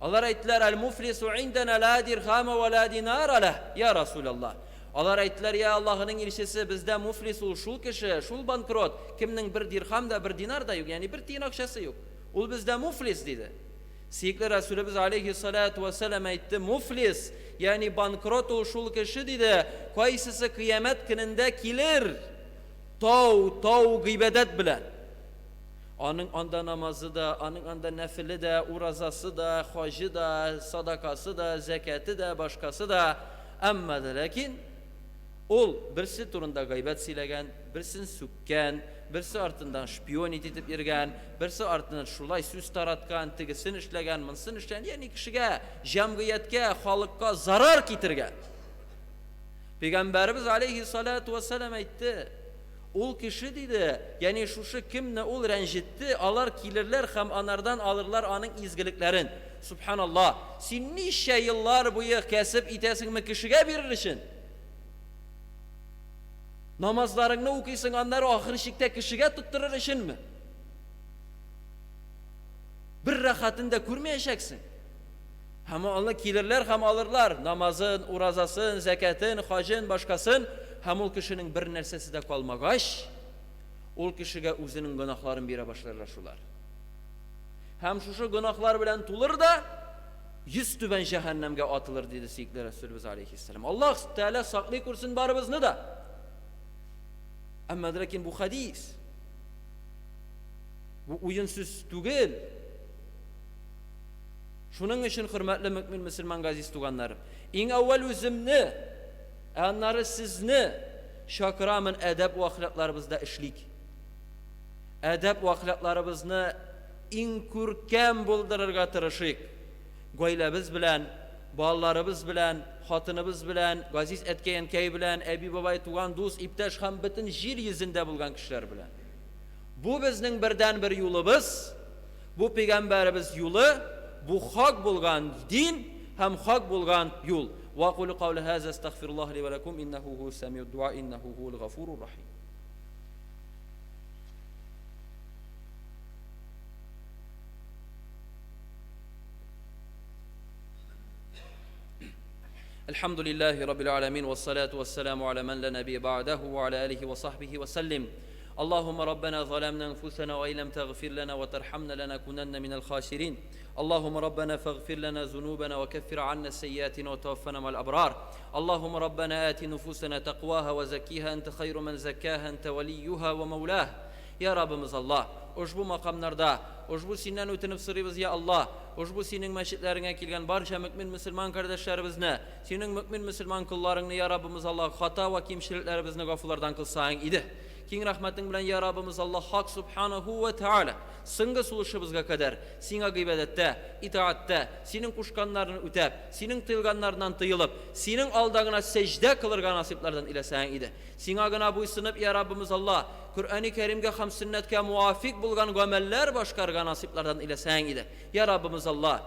Allah ayettiler el muflisu indena la dirhame ve la dinara leh ya Resulallah. Allah ayettiler ya Allah'ın ilçesi bizde muflis ol şul kişi, şul bankrot. Kimnin bir dirham da bir dinar da yok. Yani bir tin akçası yok. Ol bizde muflis dedi. Sikler Resulümüz aleyhissalatu vesselam aytti muflis yani bankrot ol şul kişi dedi. Kaysısı kıyamet gününde gelir. Tav gıybedet bilen. Anın anda namazı da, anın anda nefili de, urazası da, hacı da, sadakası da, zekatı da, başkası da. Amma da lakin ol birisi turunda gıybet silegen, birisini sükken, birisi artından şpiyon etip yirgen, birisi artından şulay süz taratkan, tigisin işlegen, mınsın işlegen, yani kişiye, cemiyetke, halkka zarar getirgen. Peygamberimiz aleyhissalatu vesselam aytti. Ol kişi dedi, yani şuşu kimne ol rencitti, alar kilirler hem anardan alırlar anın izgiliklerin. Subhanallah, sen nice yıllar boyu kesip itesin mi kişiye verir için? Namazlarını okuysun anları ahir şikte kişiye tutturur için mi? Bir rahatında kurmayacaksin. Hem Allah kilirler hem alırlar. Namazın, urazasın, zekatın, hacın, başkasın. Hem ol kişinin bir nersesi de kalmagaş. Ol kişiye özünün günahlarını bire başlarlar şular. Hem şu günahlar bilen tulur da yüz tüben cehennemge atılır dedi Sikler Resulümüz aleyhisselam. Allah Teala saklı kursun barımızını da. Ama lakin bu hadis, bu uyunsuz değil. Şunun için hürmetli mümin Müslüman gaziz tuğanlarım. En evvel özümni, anları sizni şakramın edep ve ahlaklarımızda işlik. Edep ve ahlaklarımızını en kürkem buldururga tırışık. Goylabız bilen, ballarımız bilen, hatınımız bilen, gaziz etkeyen key bilen, ebi babay tuğan dost, iptaş ham bütün jir yüzünde bulgan kişiler bilen. Bu bizning birden bir yolumuz, bu peygamberimiz yolu, bu hak bulgan din, hem hak bulgan yol. Ve kulu kavli haza estağfirullah li ve lekum innehu hu semiyud dua innehu hu'l gafurur rahim. Elhamdülillahi Rabbil alemin ve salatu ve selamu ala men la nebiye ba'dahu ve ala alihi ve sahbihi ve sellim. Allahümme Rabbena zalemna enfusena ve ilem teğfir lana ve terhamna lana kunanna minel khasirin. Allahümme Rabbena feğfir lana zunubena ve keffir anna seyyatina ve tevaffana ma'al abrar. Allahümme Rabbena ati nufusena taqwaha ve zekkiha ente hayru men zekkaha ente veliyyuha ve mevlah. Ya Rabbimiz Allah, ushbu makamlarda, ushbu sinden ötünüp sırrımız ya Allah, ushbu senin meşitlerine kilgen barca mümin Müslüman kardeşlerimizni, senin mümin Müslüman kullarını ya Rabbimiz Allah, hata ve kimşiliklerimizni gafurlardan kılsayın idi. King rahmetin bilen ya Rabbimiz Allah Hak Subhanahu ve Teala sınga suluşubuzga kadar Sina gıybedette, itaatte, senin kuşkanlarını ütep, senin tıyılganlarından tıyılıp, senin aldağına secde kılırga nasiplerden ile sen idi. Sina gına bu sınıp ya Rabbimiz Allah Kur'an-ı Kerim'ge ham sünnetke muvafik bulgan gömeller başkarga nasiplerden ile sen idi. Ya Rabbimiz Allah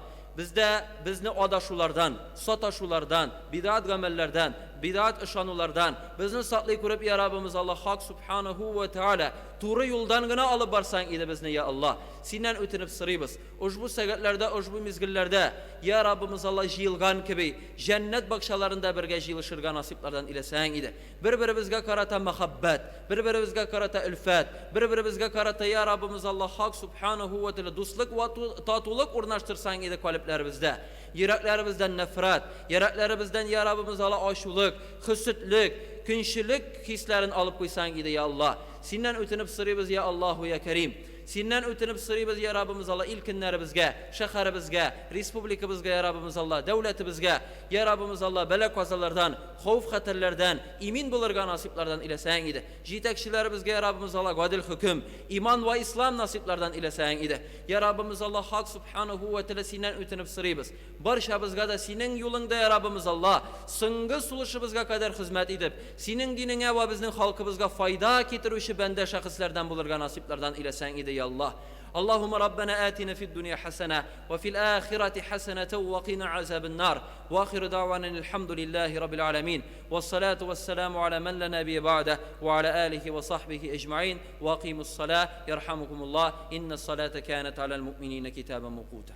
bizni adaşulardan, sataşulardan, bidat gamellerden, bidat ışanulardan, bizni saklı kurup ya Rabbimiz Allah Hak Subhanahu ve Teala Turu yoldan gına alıp barsan idi bizni ya Allah. Sinden ötünüp sırıyız. Ujbu segetlerde, ujbu mizgillerde ya Rabbimiz Allah jiyilgan gibi cennet bakşalarında birge jiyilişirga nasiplerden ile sen idi. Birbirimizge karata muhabbet, birbirimizge karata ülfet, birbirimizge karata ya Rabbimiz Allah Hak Subhanahu ve Teala dostluk ve tatuluk urnaştırsan idi kalplerimizde. Yüreklerimizden nefret, yüreklerimizden ya Rabbimiz Allah aşuluk, hüsütlük, künşülük hislerini alıp koysan idi ya Allah. Sinden ötünüp sırıyız ya Allahu ya Kerim. Sinden ötünüp sırıyız ya Rabbimiz Allah ilkinlerimizge, şeharimizge, respublikamızga ya Rabbimiz Allah, devletimizge ya Rabbimiz Allah belek vazalardan, havf haterlerden, imin bulurga nasiplerden ile sen idi. Jitekşilerimizge ya Rabbimiz Allah gadil hüküm, iman ve İslam nasiplerden ile sen idi. Ya Rabbimiz Allah Hak Subhanahu ve Teala sinden ötünüp sırıyız. Barşabızga da senin yolunda ya Rabbimiz Allah, sıngı suluşubuzga kadar hizmet edip, senin dinine ve bizning halkımızga fayda getirüşü bende şahıslardan bulurga nasiplerden ile sen idi ya Allah. اللهم ربنا آتنا في الدنيا حسنة وفي الآخرة حسنة وقنا عذاب النار وآخر دعوانا الحمد لله رب العالمين والصلاة والسلام على من لا نبي بعده وعلى آله وصحبه أجمعين وأقيموا الصلاة يرحمكم الله إن الصلاة كانت على المؤمنين كتابا موقوتا.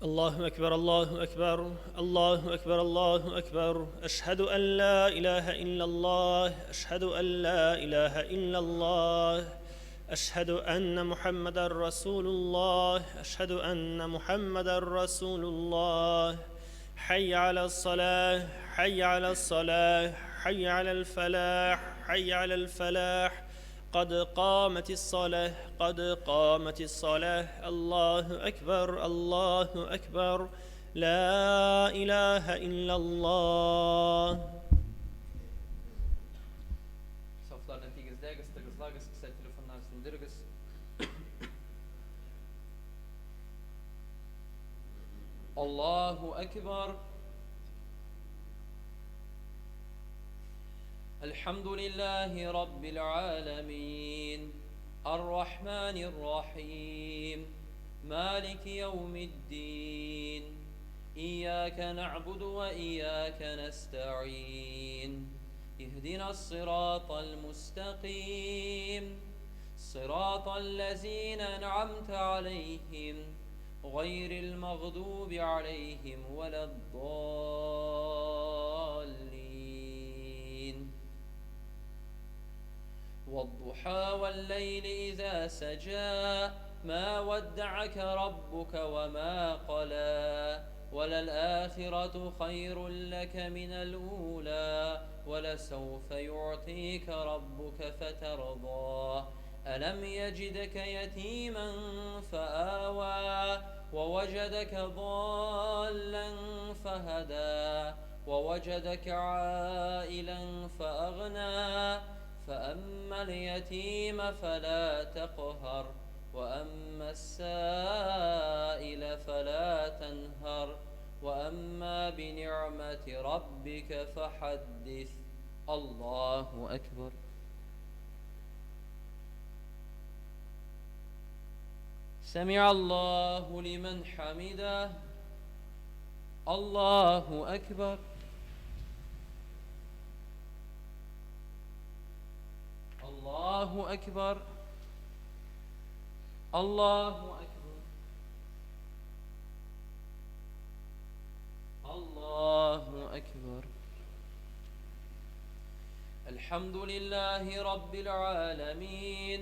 الله أكبر الله أكبر الله أكبر الله أكبر أشهد أن لا إله إلا الله أشهد أن لا إله إلا الله أشهد أن محمد رسول الله أشهد أن محمد رسول الله حي على الصلاة حي على الصلاة حي على الفلاح حي على الفلاح قد قامت الصلاة قد قامت الصلاة الله أكبر الله أكبر لا إله إلا الله. Saflardan tigizdegiz, tigizlagiz, kısa telefonlar sindirgiz. Allahu Ekber. الحمد لله رب العالمين الرحمن الرحيم مالك يوم الدين إياك نعبد وإياك نستعين اهدنا الصراط المستقيم صراط الذين أنعمت عليهم غير المغضوب عليهم ولا الضالين والضحى والليل إذا سجى ما ودعك ربك وما قلى وللآخرة خير لك من الأولى ولسوف يعطيك ربك فترضى ألم يجدك يتيما فآوى ووجدك ضالا فهدى ووجدك عائلا فأغنى فأما اليتيم فلا تقهر وأما السائل فلا تنهر وأما بنعمة ربك فحدث. الله أكبر. سمع الله لمن حمده. الله أكبر. الله أكبر. الله أكبر. الله أكبر. الحمد لله رب العالمين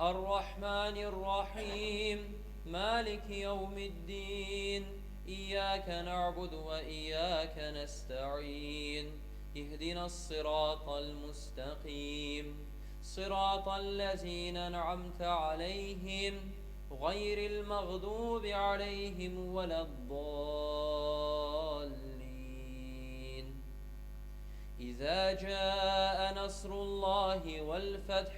الرحمن الرحيم مالك يوم الدين إياك نعبد وإياك نستعين اهدنا الصراط المستقيم صراط الذين أنعمت عليهم غير المغضوب عليهم ولا الضالين. إذا جاء نصر الله والفتح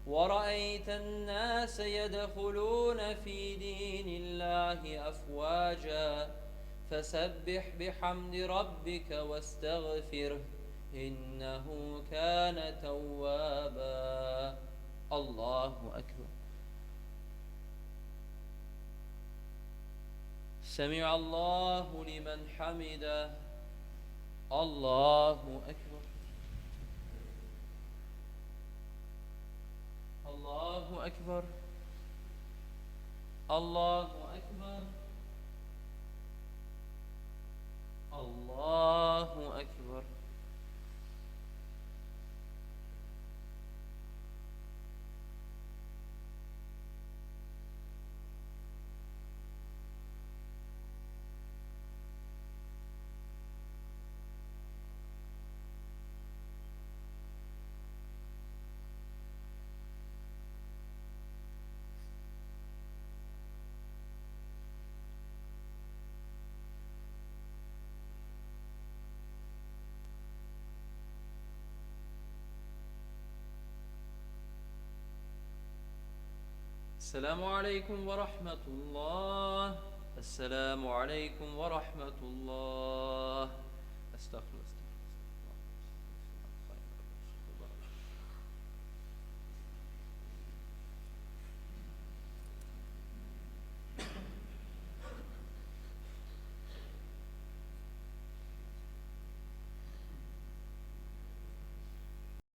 ورأيت الناس يدخلون في دين الله أفواجا فسبح بحمد ربك واستغفره إنه كان توابا. الله أكبر. سمع الله لمن حمده. الله أكبر. الله أكبر. الله أكبر. الله أكبر. السلام عليكم ورحمة الله. السلام عليكم ورحمة الله. استغفر الله.